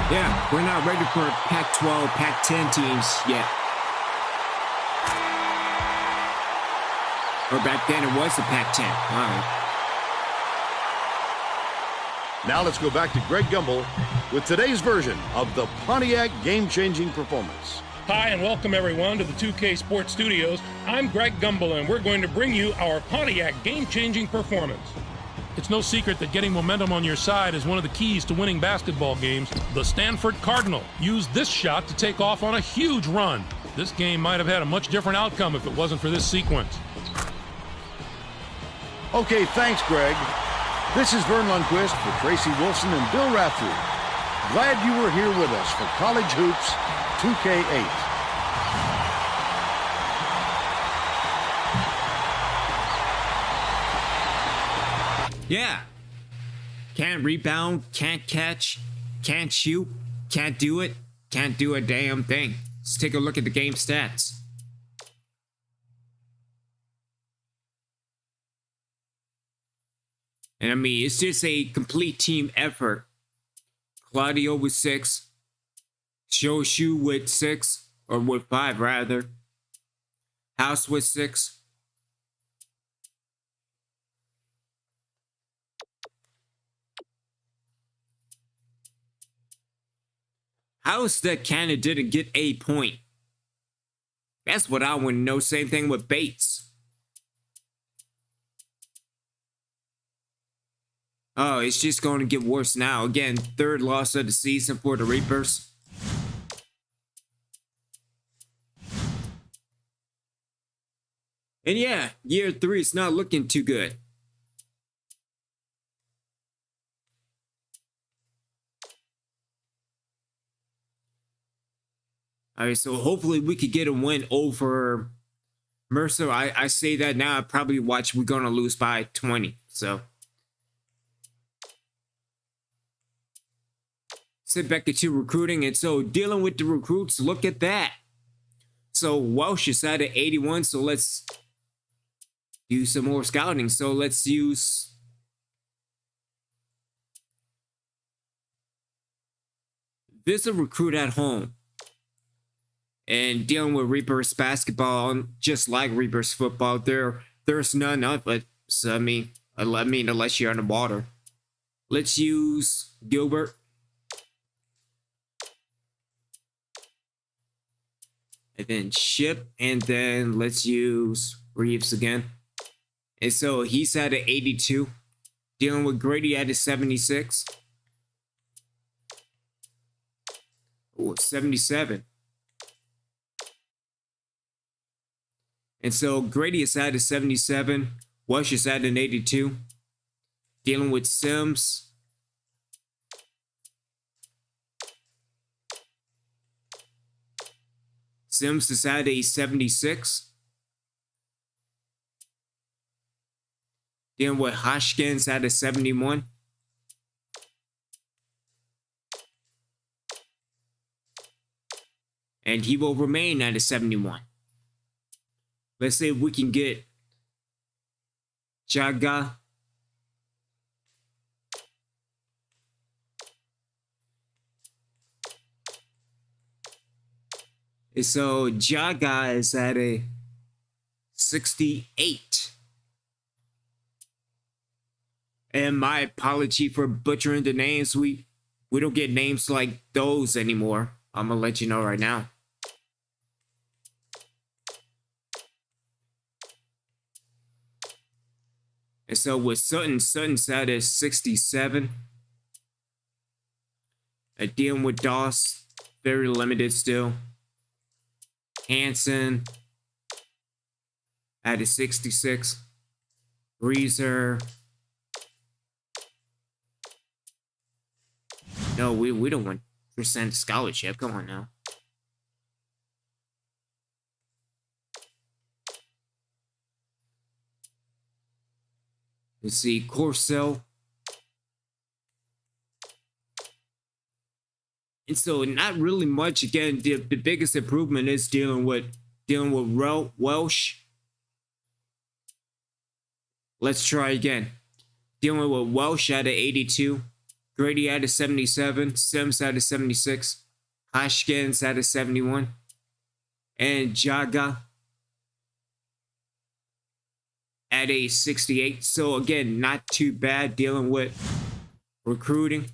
Yeah, we're not ready for Pac-12, Pac-10 teams yet. Or back then it was the Pac-10. All right. Now let's go back to Greg Gumbel with today's version of the Pontiac game-changing performance. Hi, and welcome everyone to the 2K Sports Studios. I'm Greg Gumbel, and we're going to bring you our Pontiac game-changing performance. It's no secret that getting momentum on your side is one of the keys to winning basketball games. The Stanford Cardinal used this shot to take off on a huge run. This game might have had a much different outcome if it wasn't for this sequence. Okay, thanks, Greg. This is Vern Lundquist for Tracy Wilson and Bill Raftery. Glad you were here with us for College Hoops 2K8. Yeah. Can't rebound, can't catch, can't shoot, can't do it, can't do a damn thing. Let's take a look at the game stats. And I mean, it's just a complete team effort. Claudio with 6. Shoshu with 6, or with 5 rather. House with 6. How is that Canada didn't get a point? That's what I want to know. Same thing with Bates. Oh, it's just going to get worse now. Again, 3rd loss of the season for the Reapers. And yeah, year 3 is not looking too good. Alright, so hopefully we could get a win over Mercer. I say that now. I probably watch we're going to lose by 20. So sit back into recruiting. And so dealing with the recruits, look at that. So Welsh is at 81. So let's do some more scouting. So let's use this a recruit at home. And dealing with Reapers basketball, just like Reapers football, there's none of it. So I mean, unless you're on the water. Let's use Gilbert. And then Ship, and then let's use Reeves again. And so he's at an 82. Dealing with Grady at a 76. Oh, 77. And so Grady is at a 77. Welsh is at an 82. Dealing with Sims. Sims is at a 76. Dealing with Hoskins at a 71. And he will remain at a 71. Let's see if we can get Jaga. And so Jaga is at a 68. And my apology for butchering the names. We don't get names like those anymore. I'm gonna let you know right now. And so with Sutton's at a 67. Dealing with Doss, very limited still. Hansen at a 66. Reeser. No, we don't want % scholarship. Come on now. Let's see, Corcel. And so not really much. Again, the biggest improvement is dealing with Welsh. Let's try again. Dealing with Welsh at an 82. Grady at a 77. Sims at a 76. Hoskins at a 71. And Jaga at a 68. So again, not too bad dealing with recruiting.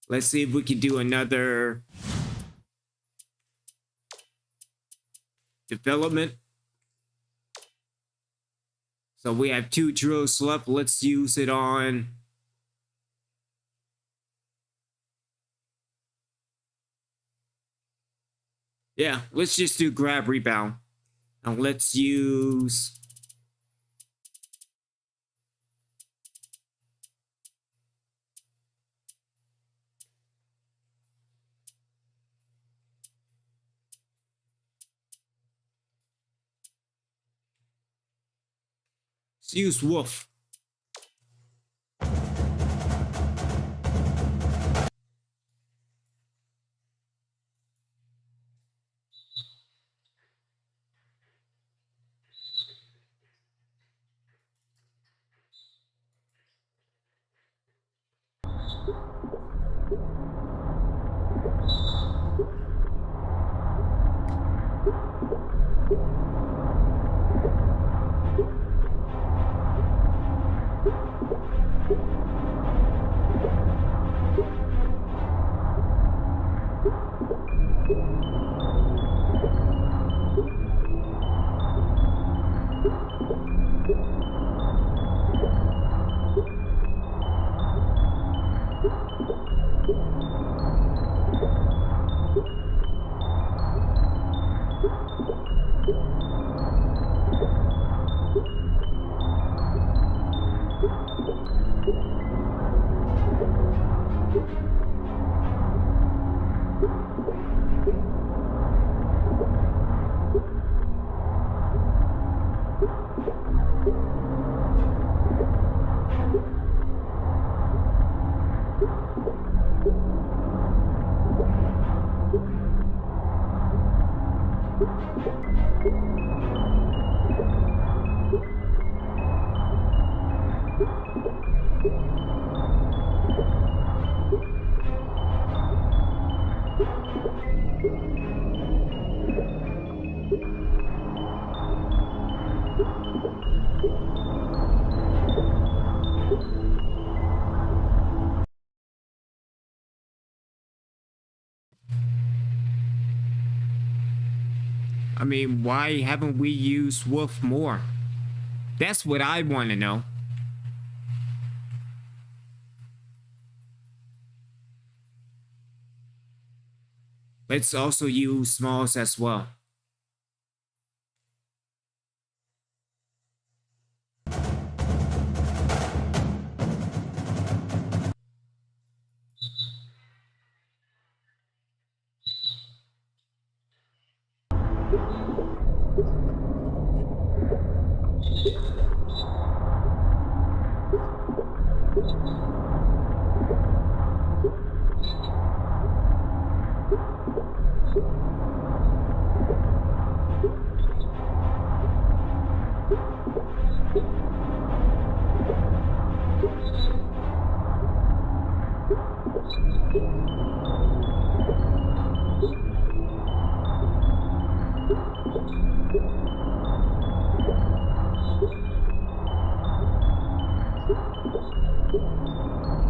Let's see if we can do another development. So we have 2 drills left. Let's use it on let's just do grab rebound. Now let's use... let's use Wolf. I mean, why haven't we used Wolf more? That's what I want to know. Let's also use Smalls as well.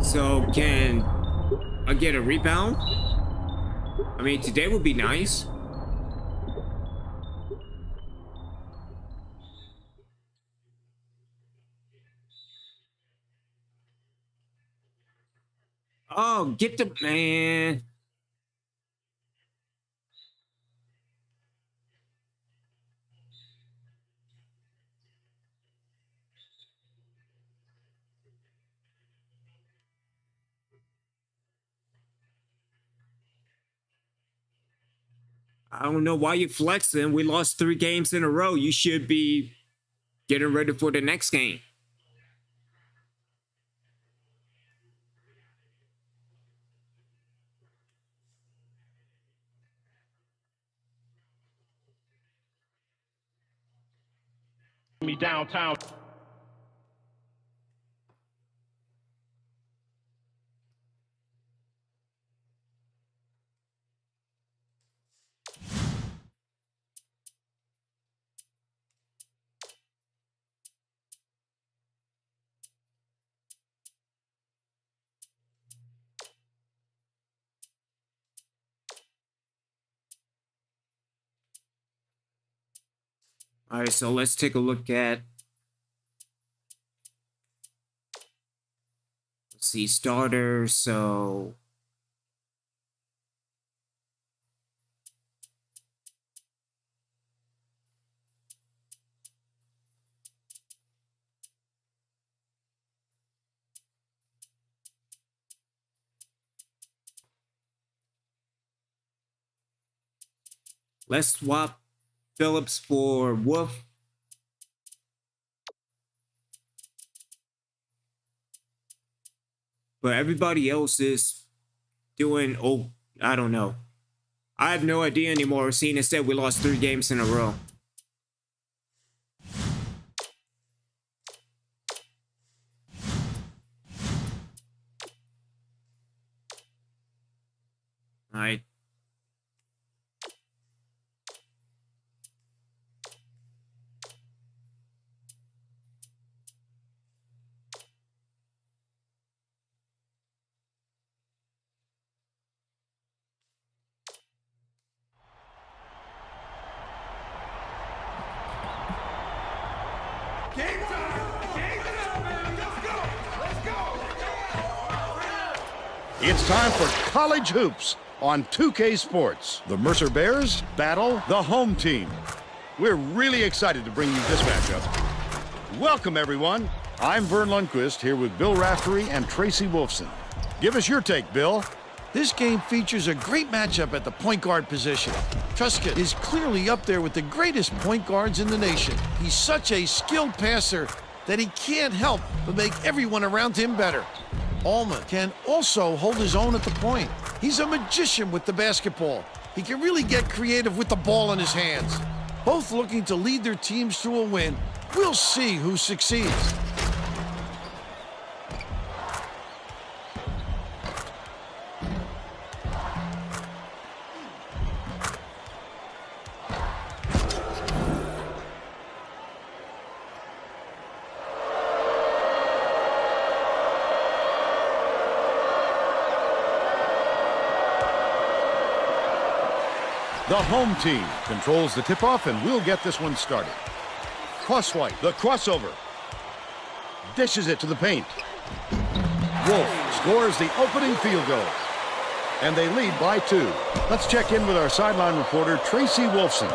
So can I get a rebound? I mean, today would be nice. Oh, get the man. I don't know why you're flexing. We lost 3 games in a row. You should be getting ready for the next game. Me downtown. All right, so let's take a look at, let's see, starters. So Let's swap Phillips for Wolf. But everybody else is doing, oh, I don't know. I have no idea anymore, seeing as that we lost 3 games in a row. Alright. It's time for college hoops on 2K Sports. The Mercer Bears battle the home team. We're really excited to bring you this matchup. Welcome, everyone. I'm Vern Lundquist here with Bill Raftery and Tracy Wolfson. Give us your take, Bill. This game features a great matchup at the point guard position. Truscott is clearly up there with the greatest point guards in the nation. He's such a skilled passer that he can't help but make everyone around him better. Allman can also hold his own at the point. He's a magician with the basketball. He can really get creative with the ball in his hands. Both looking to lead their teams to a win. We'll see who succeeds. The home team controls the tip-off, and we'll get this one started. Crosswhite, the crossover. Dishes it to the paint. Wolf scores the opening field goal. And they lead by 2. Let's check in with our sideline reporter, Tracy Wolfson,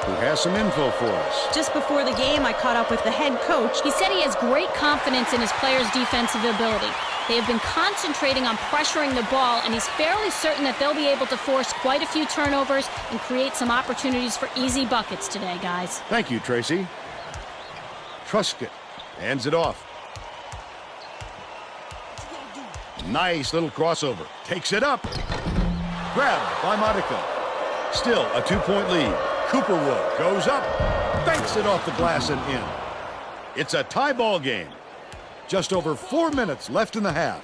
who has some info for us. Just before the game, I caught up with the head coach. He said he has great confidence in his players' defensive ability. They have been concentrating on pressuring the ball, and he's fairly certain that they'll be able to force quite a few turnovers and create some opportunities for easy buckets today, guys. Thank you, Tracy. Truscott hands it off. Nice little crossover. Takes it up. Grabbed by Monica. Still a 2-point lead. Cooperwood goes up. Banks it off the glass and in. It's a tie ball game. Just over 4 minutes left in the half.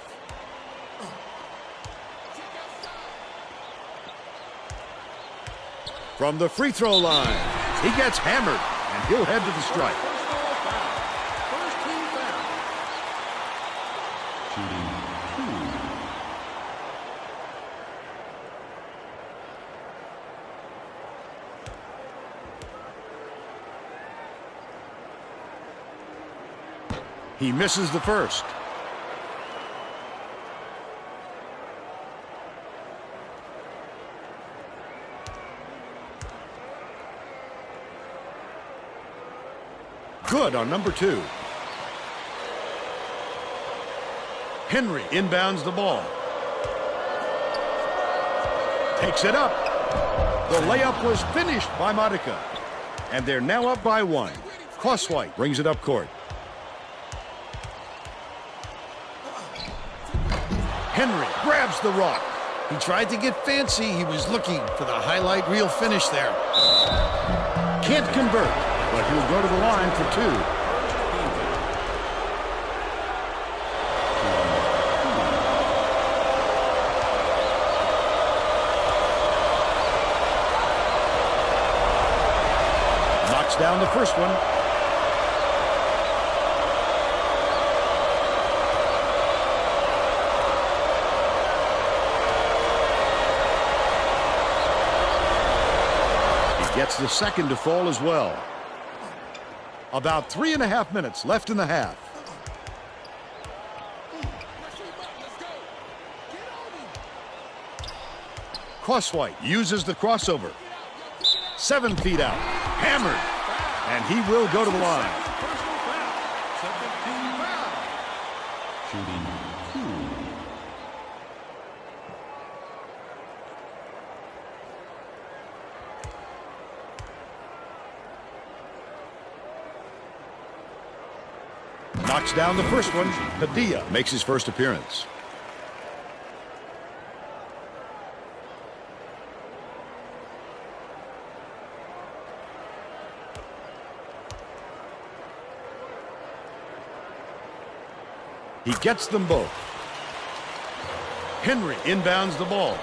From the free throw line, he gets hammered, and he'll head to the stripe. He misses the first. Good on number 2. Henry inbounds the ball. Takes it up. The layup was finished by Monica. And they're now up by 1. Crosswhite brings it up court. Henry grabs the rock. He tried to get fancy. He was looking for the highlight reel finish there. Can't convert, but he'll go to the line for 2. Knocks down the first one. Gets the second to fall as well. About 3.5 minutes left in the half. Crosswhite uses the crossover. 7 feet out. Hammered. And he will go to the line. Knocks down the first one. Padilla makes his first appearance. He gets them both. Henry inbounds the ball.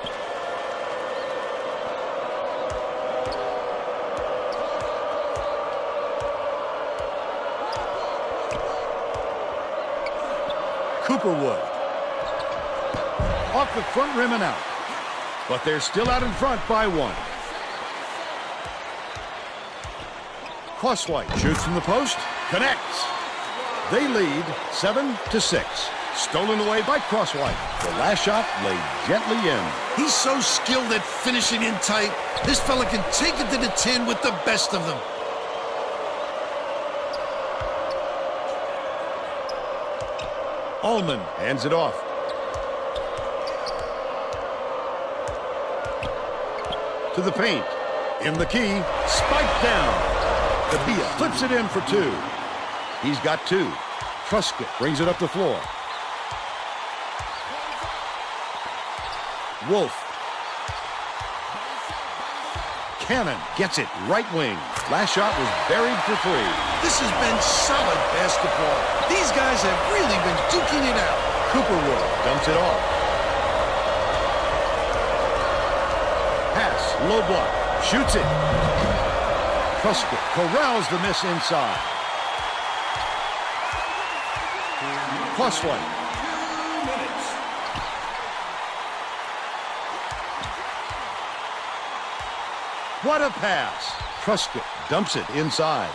Cooperwood. Off the front rim and out. But they're still out in front by one. Crosswhite shoots from the post. Connects. They lead 7-6. Stolen away by Crosswhite. The last shot laid gently in. He's so skilled at finishing in tight. This fella can take it to the tin with the best of them. Allman hands it off. To the paint. In the key. Spike down. Padilla flips it in for two. He's got two. Truscott brings it up the floor. Wolf. Cannon gets it right wing. Last shot was buried for three. This has been solid basketball. These guys have really been duking it out. Cooperwood dumps it off. Pass, low block, shoots it. Truscott corrals the miss inside. Crosswhite. What a pass. Truscott dumps it inside.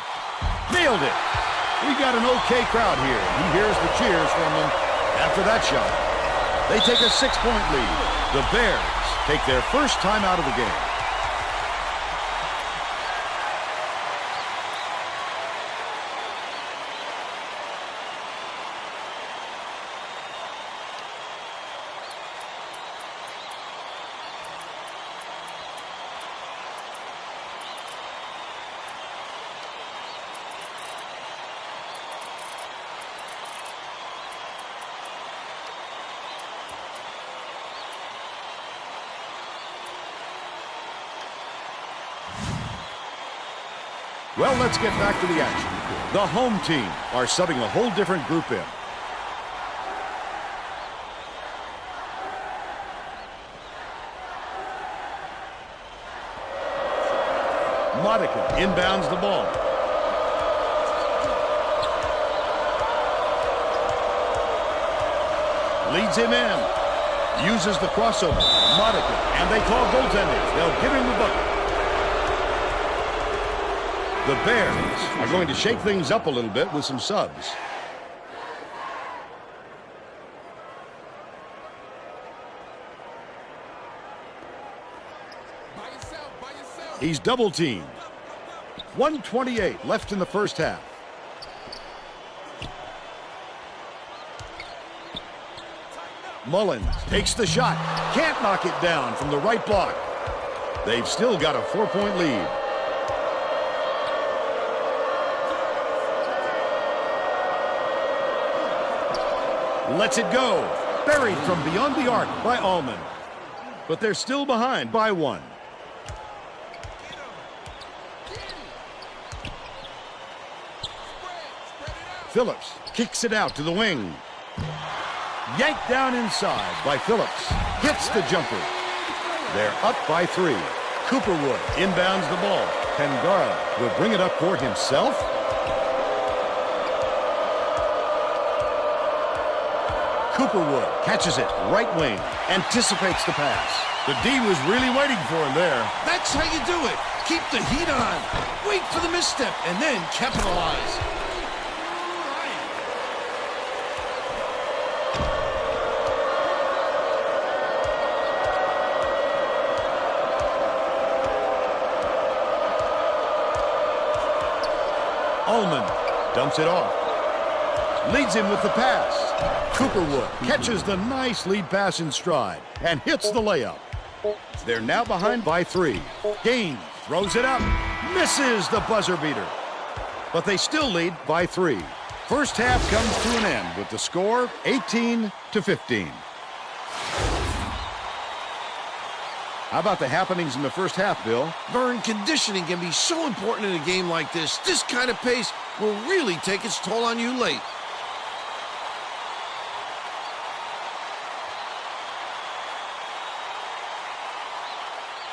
Nailed it. We got an okay crowd here. He hears the cheers from them after that shot. They take a 6-point lead. The Bears take their first time out of the game. Well, let's get back to the action. The home team are subbing a whole different group in. Modica inbounds the ball. Leads him in. Uses the crossover. Modica, and they call goaltending. They'll give him the bucket. The Bears are going to shake things up a little bit with some subs. He's double teamed. 1:28 left in the first half. Mullins takes the shot. Can't knock it down from the right block. They've still got a 4-point lead. Lets it go. Buried from beyond the arc by Allman. But they're still behind by one. Phillips kicks it out to the wing. Yanked down inside by Phillips. Hits the jumper. They're up by three. Cooperwood inbounds the ball. Tangara will bring it up court himself. Cooperwood catches it right wing. Anticipates the pass. The D was really waiting for him there. That's how you do it. Keep the heat on. Wait for the misstep and then capitalize. Allman dumps it off. Leads him with the pass. Cooperwood catches the nice lead pass in stride and hits the layup. They're now behind by three. Gaines throws it up. Misses the buzzer beater. But they still lead by three. First half comes to an end with the score 18-15. How about the happenings in the first half, Bill? Vern, conditioning can be so important in a game like this. This kind of pace will really take its toll on you late.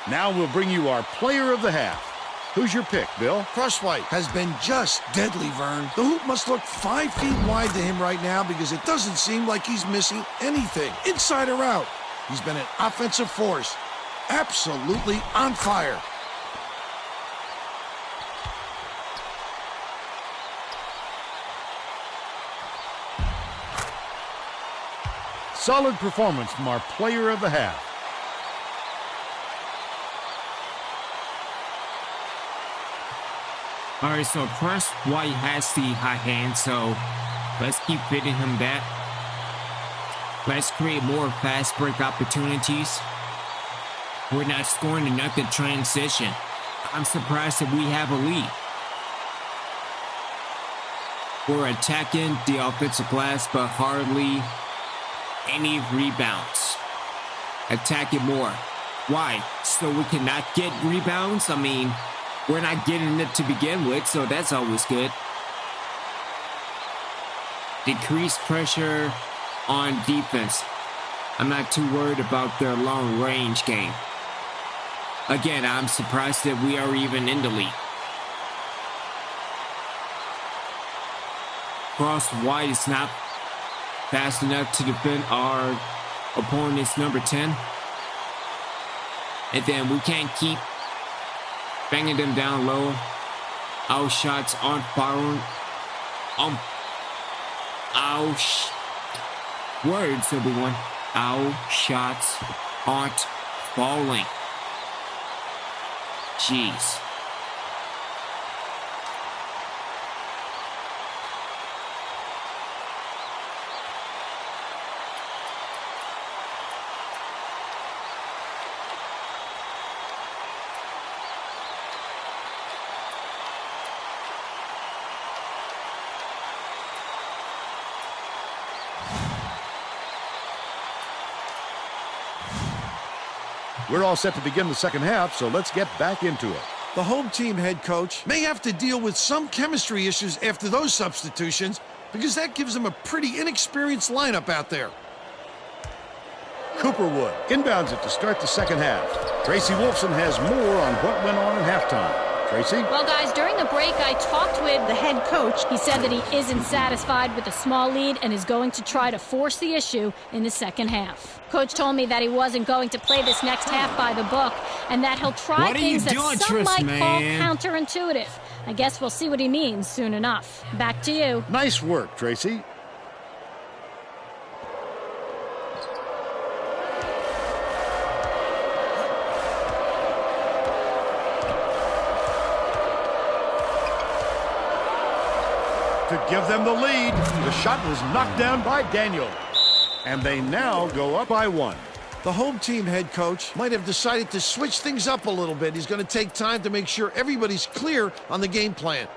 Now we'll bring you our player of the half. Who's your pick, Bill? Crosswhite has been just deadly, Vern. The hoop must look 5 feet wide to him right now because it doesn't seem like he's missing anything, inside or out. He's been an offensive force, absolutely on fire. Solid performance from our player of the half. All right, so Crosswhite has the high hand, so let's keep fitting him that. Let's create more fast break opportunities. We're not scoring enough in transition. I'm surprised that we have a lead. We're attacking the offensive glass, but hardly any rebounds. Attack it more. Why? So we cannot get rebounds? I mean, we're not getting it to begin with, so that's always good. Decrease pressure on defense. I'm not too worried about their long-range game. Again, I'm surprised that we are even in the lead. Crosswhite is not fast enough to defend our opponent's number 10. And then we can't keep banging them down low. Our shots aren't firing. Words, everyone. Our shots aren't falling. Jeez. We're all set to begin the second half, so let's get back into it. The home team head coach may have to deal with some chemistry issues after those substitutions because that gives them a pretty inexperienced lineup out there. Cooperwood inbounds it to start the second half. Tracy Wolfson has more on what went on at halftime. Tracy? Well, guys, during the break, I talked with The head coach, He said that he isn't satisfied with a small lead and is going to try to force the issue in the second half. Coach told me that he wasn't going to play this next half by the book and that he'll try things that some might call counterintuitive. I guess we'll see what he means soon enough. Back to you. Nice work, Tracy. To give them the lead, the shot was knocked down by Daniel. And they now go up by 1. The home team head coach might have decided to switch things up a little bit. He's going to take time to make sure everybody's clear on the game plan.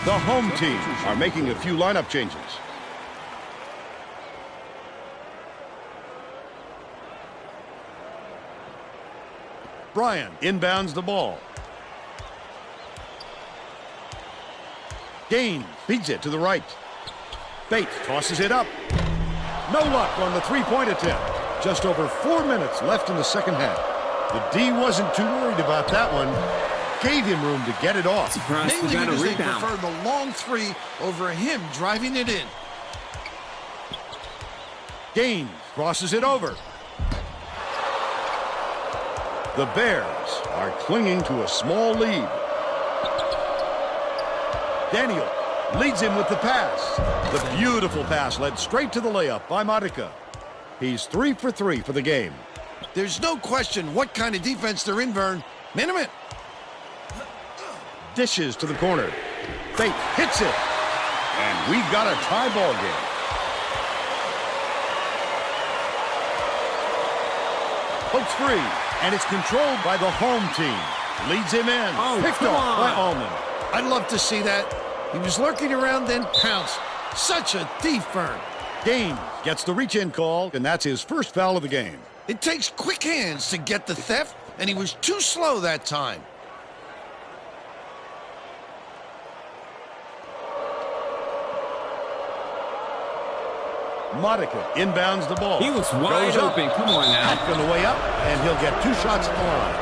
The home team are making a few lineup changes. Bryan inbounds the ball. Gaines feeds it to the right. Bates tosses it up. No luck on the three-point attempt. Just over 4 minutes left in the second half. The D wasn't too worried about that one. Gave him room to get it off. Surprised we got a because they rebound. prefer the long three over him driving it in. Gaines crosses it over. The Bears are clinging to a small lead. Daniel leads him with the pass. The beautiful pass led straight to the layup by Monica. He's 3 for 3 for the game. There's no question what kind of defense they're in, Vern. Minimum. Dishes to the corner. Fake hits it. And we've got a tie ball game. Pokes free, and it's controlled by the home team. Leads him in. Oh, Picked come off by on. Allman. I'd love to see that. He was lurking around, then pounced. Such a thief, Vern. Gaines gets the reach-in call, and that's his first foul of the game. It takes quick hands to get the theft, and he was too slow that time. Modica inbounds the ball. He was wide Goes up. open. Come on now. Back on the way up, and he'll get 2 shots at the line.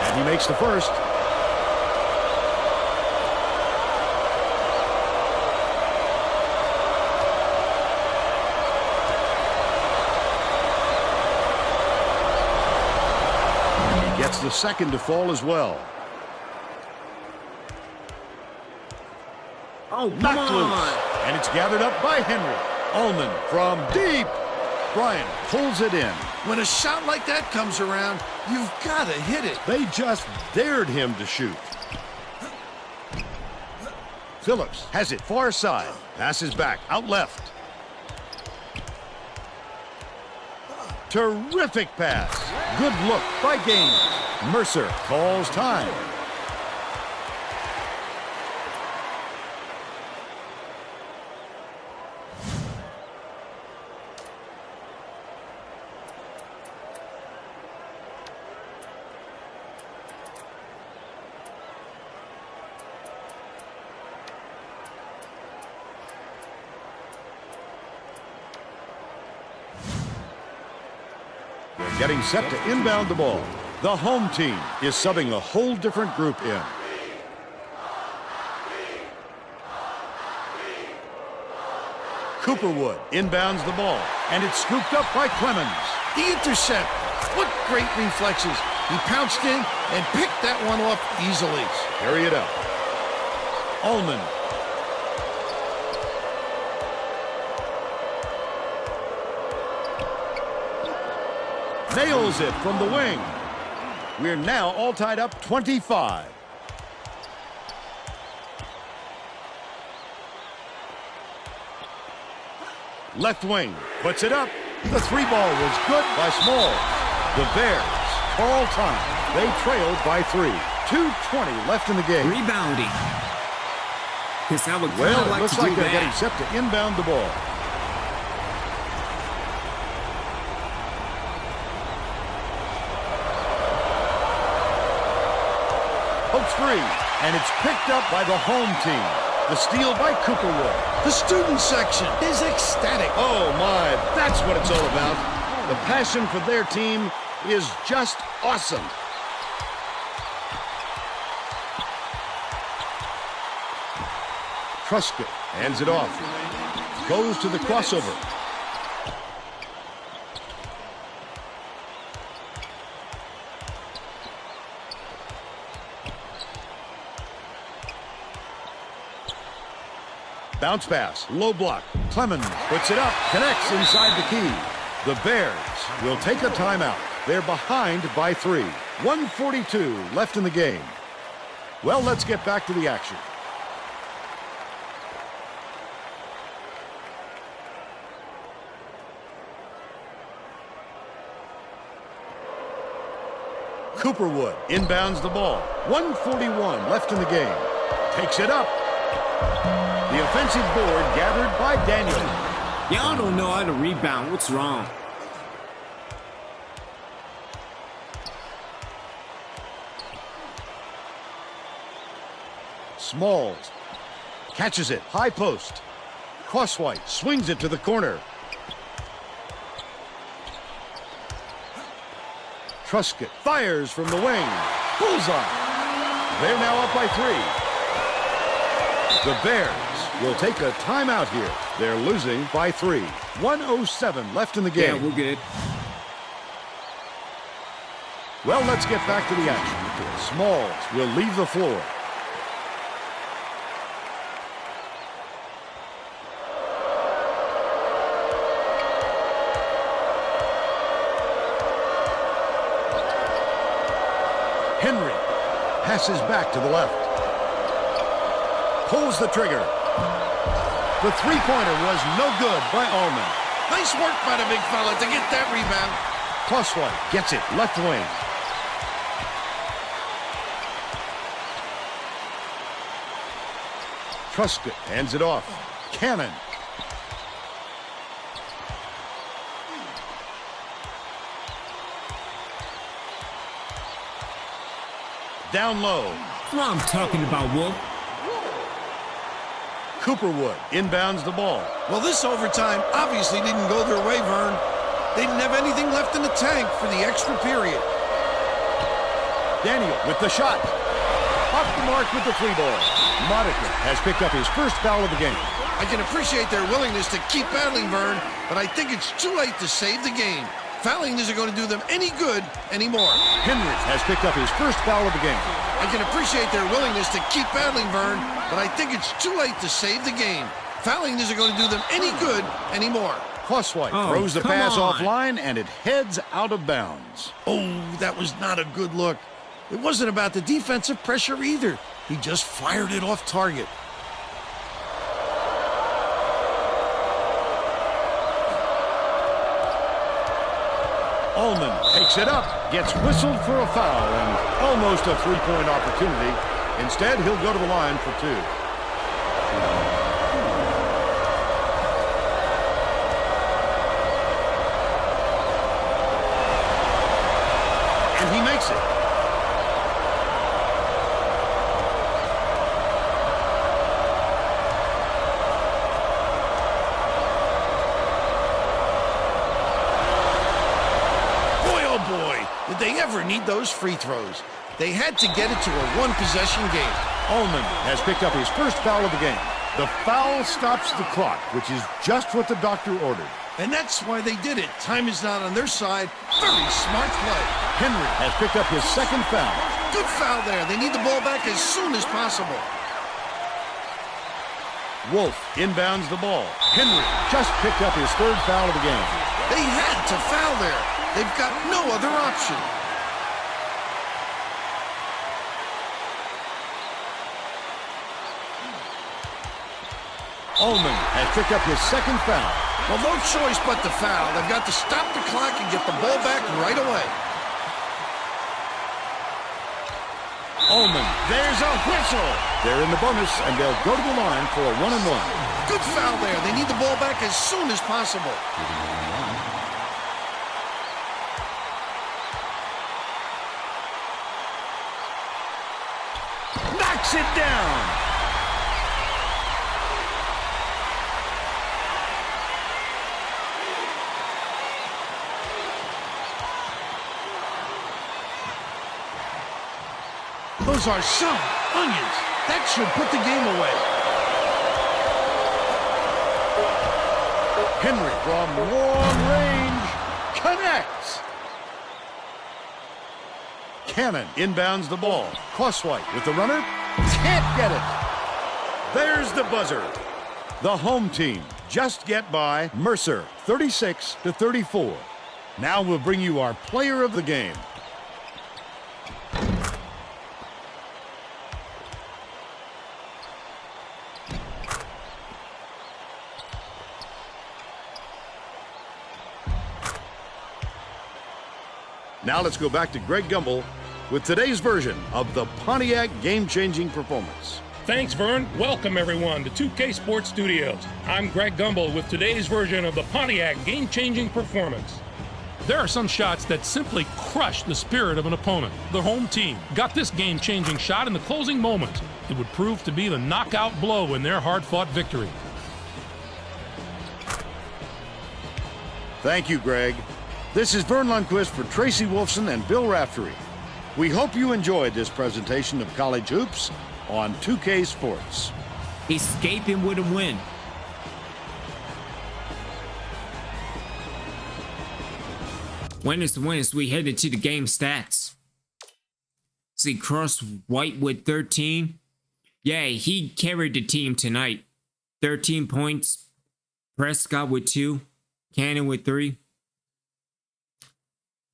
And he makes the first. Gets the second to fall as well. Oh, come Knocked loose. on. And it's gathered up by Henry. Allman from deep. Bryant pulls it in. When a shot like that comes around, you've got to hit it. They just dared him to shoot. Phillips has it far side. Passes back, out left. Terrific pass. Good look by Gaines. Mercer calls time. Getting set to inbound the ball. The home team is subbing a whole different group in. Cooperwood inbounds the ball, and it's scooped up by Clemens. The intercept. What great reflexes. He pounced in and picked that one off easily. Carry it up. Allman. Nails it from the wing. We're now all tied up 25. Left wing puts it up. The 3 ball was good by Small. The Bears call time. They trailed by 3. 2:20 left in the game. Rebounding. Because I would Well, it like looks to like do they're that. getting set to inbound the ball. Pokes free, and it's picked up by the home team. The steal by Cooperwood. The student section is ecstatic. Oh my, that's what it's all about. The passion for their team is just awesome. Truscott hands it off. Goes to the crossover. Bounce pass, low block. Clemens puts it up, connects inside the key. The Bears will take a timeout. They're behind by 3. 1:42 left in the game. Well, let's get back to the action. Cooperwood inbounds the ball. 1:41 left in the game. Takes it up. The offensive board gathered by Daniel. Y'all don't know how to rebound. What's wrong? Smalls catches it, high post. Crosswhite swings it to the corner. Truscott fires from the wing. Bullseye. They're now up by 3. The Bears will take a timeout here. They're losing by 3. 1:07 left in the Yeah, game. we're good. Well, let's get back to the action. Smalls will leave the floor. Henry passes back to the left. Pulls the trigger. The three-pointer was no good by Allman. Nice work by the big fella to get that rebound. Crosswhite gets it left wing. Truscott hands it off. Cannon. Down low. That's what I'm talking about, Wolf. Cooperwood inbounds the ball. Well, this overtime obviously didn't go their way, Vern. They didn't have anything left in the tank for the extra period. Daniel with the shot. Off the mark with the free ball. Monica has picked up his first foul of the game. I can appreciate their willingness to keep battling, Vern, but I think it's too late to save the game. Fouling isn't going to do them any good anymore. Henry has picked up his first foul of the game. I can appreciate their willingness to keep battling, Vern, but I think it's too late to save the game. Fouling isn't going to do them any good anymore. Crosswhite throws the pass offline, and it heads out of bounds. Oh, that was not a good look. It wasn't about the defensive pressure either. He just fired it off target. Allman takes it up, gets whistled for a foul, and almost a three-point opportunity. Instead, he'll go to the line for two. And he makes it. Did they ever need those free throws? They had to get it to a one-possession game. Allman has picked up his first foul of the game. The foul stops the clock, which is just what the doctor ordered. And that's why they did it. Time is not on their side. Very smart play. Henry has picked up his second foul. Good foul there. They need the ball back as soon as possible. Wolf inbounds the ball. Henry just picked up his third foul of the game. They had to foul there. They've got no other option. Allman has picked up his second foul. Well, no choice but to foul. They've got to stop the clock and get the ball back right away. Allman, there's a whistle. They're in the bonus, and they'll go to the line for a one-and-one. Good foul there. They need the ball back as soon as possible. Knocks it down. Those are some onions. That should put the game away. Henry from long range connects. Cannon inbounds the ball. Crosswhite with the runner. Can't get it. There's the buzzer. The home team just get by Mercer, 36-34. Now we'll bring you our player of the game. Now let's go back to Greg Gumbel with today's version of the Pontiac game-changing performance. Thanks, Vern. Welcome, everyone, to 2K Sports Studios. I'm Greg Gumbel with today's version of the Pontiac game-changing performance. There are some shots that simply crush the spirit of an opponent. The home team got this game-changing shot in the closing moments. It would prove to be the knockout blow in their hard-fought victory. Thank you, Greg. This is Vern Lundquist for Tracy Wolfson and Bill Raftery. We hope you enjoyed this presentation of college hoops on 2K Sports. Escaping with a win. Win is the win as we head into the game stats. See Cross White with 13. Yeah, he carried the team tonight. 13 points. Prescott with 2. Cannon with 3.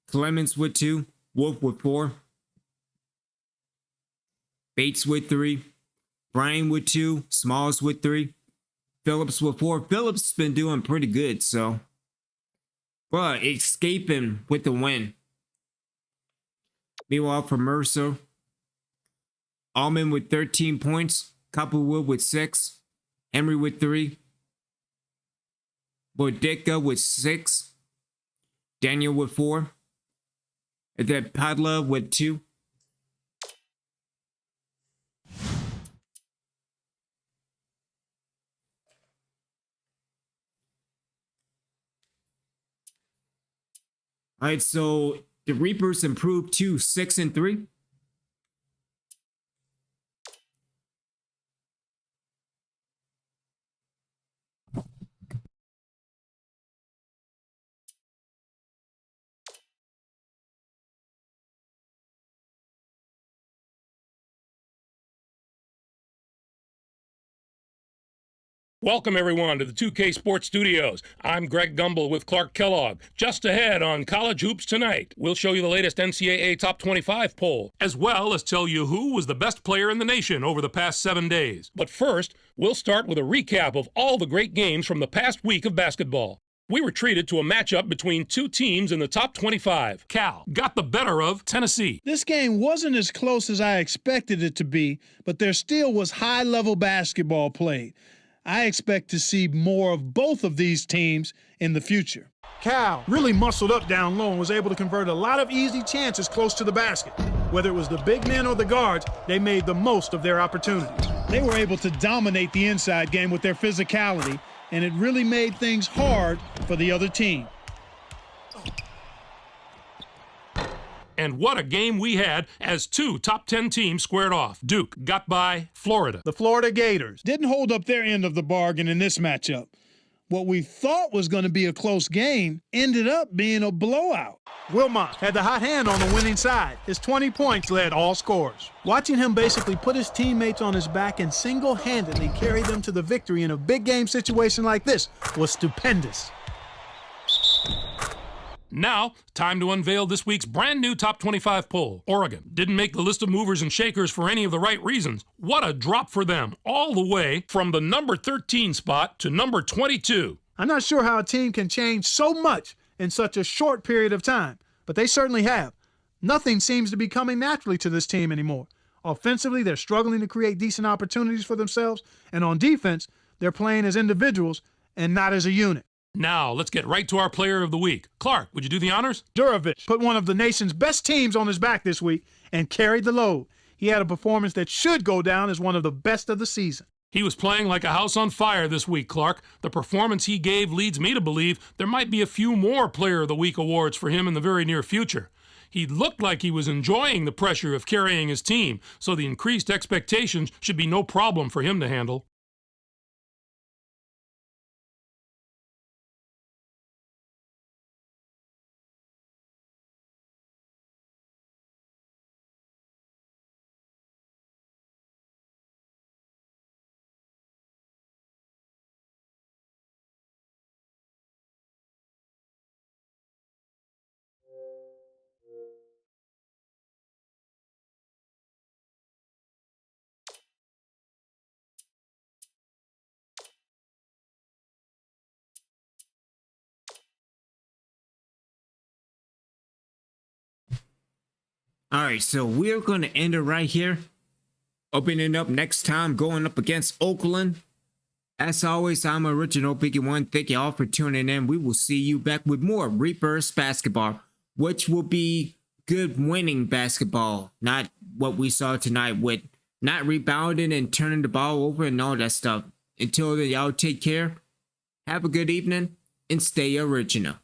Clemens with 2. Wolf with 4. Bates with 3. Bryan with 2. Smalls with 3. Phillips with 4. Phillips has been doing pretty good, so. But escaping with the win. Meanwhile, for Mercer, Allman with 13 points. Copperwood with 6. Henry with 3. Bodica with 6. Daniel with 4. And then Padla with 2. All right, so the Reapers improved to 6-3. Welcome, everyone, to the 2K Sports Studios. I'm Greg Gumbel with Clark Kellogg. Just ahead on College Hoops Tonight, we'll show you the latest NCAA Top 25 poll, as well as tell you who was the best player in the nation over the past 7 days. But first, we'll start with a recap of all the great games from the past week of basketball. We were treated to a matchup between two teams in the top 25. Cal got the better of Tennessee. This game wasn't as close as I expected it to be, but there still was high-level basketball played. I expect to see more of both of these teams in the future. Cal really muscled up down low and was able to convert a lot of easy chances close to the basket. Whether it was the big men or the guards, they made the most of their opportunities. They were able to dominate the inside game with their physicality, and it really made things hard for the other team. And what a game we had as two top 10 teams squared off. Duke got by Florida. The Florida Gators didn't hold up their end of the bargain in this matchup. What we thought was going to be a close game ended up being a blowout. Wilmot had the hot hand on the winning side. His 20 points led all scorers. Watching him basically put his teammates on his back and single-handedly carry them to the victory in a big game situation like this was stupendous. Now, time to unveil this week's brand new Top 25 poll. Oregon didn't make the list of movers and shakers for any of the right reasons. What a drop for them, all the way from the number 13 spot to number 22. I'm not sure how a team can change so much in such a short period of time, but they certainly have. Nothing seems to be coming naturally to this team anymore. Offensively, they're struggling to create decent opportunities for themselves, and on defense, they're playing as individuals and not as a unit. Now, let's get right to our player of the week. Clark, would you do the honors? Durovich put one of the nation's best teams on his back this week and carried the load. He had a performance that should go down as one of the best of the season. He was playing like a house on fire this week, Clark. The performance he gave leads me to believe there might be a few more Player of the Week awards for him in the very near future. He looked like he was enjoying the pressure of carrying his team, so the increased expectations should be no problem for him to handle. All right, so we're going to end it right here. Opening up next time, going up against Oakland. As always, I'm Original Biggie One. Thank you all for tuning in. We will see you back with more Reapers basketball, which will be good winning basketball, not what we saw tonight with not rebounding and turning the ball over and all that stuff. Until then, y'all take care. Have a good evening and stay original.